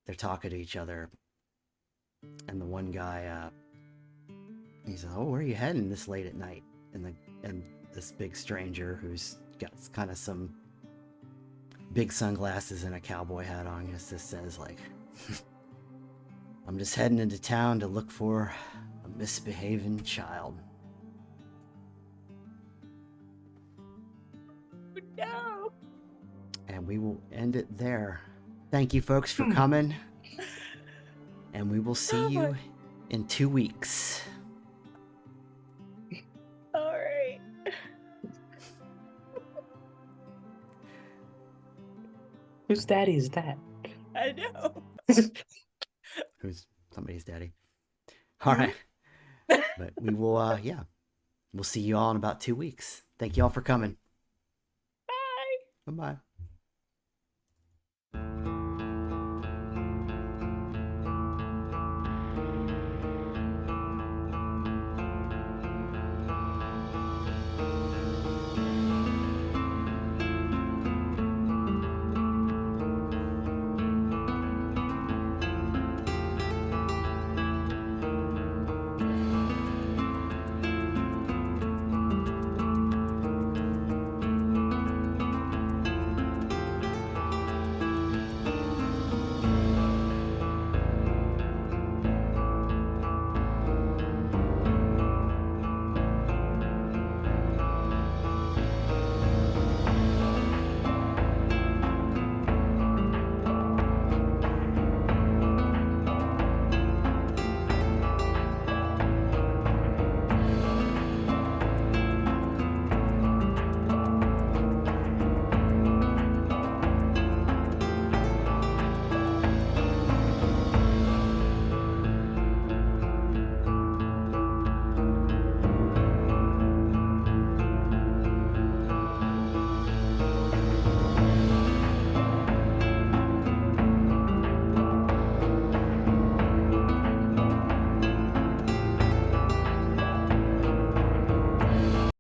they're talking to each other, and the one guy he says, "Oh, where are you heading this late at night?" And this big stranger who's got kind of some big sunglasses and a cowboy hat on just says like, "I'm just heading into town to look for a misbehaving child." no. And we will end it there. Thank you, folks, for coming, and we will see you in 2 weeks. All right. Whose daddy is that? I know. Who's somebody's daddy? All right, but we will. Yeah, we'll see you all in about 2 weeks. Thank you all for coming. Bye. Bye bye.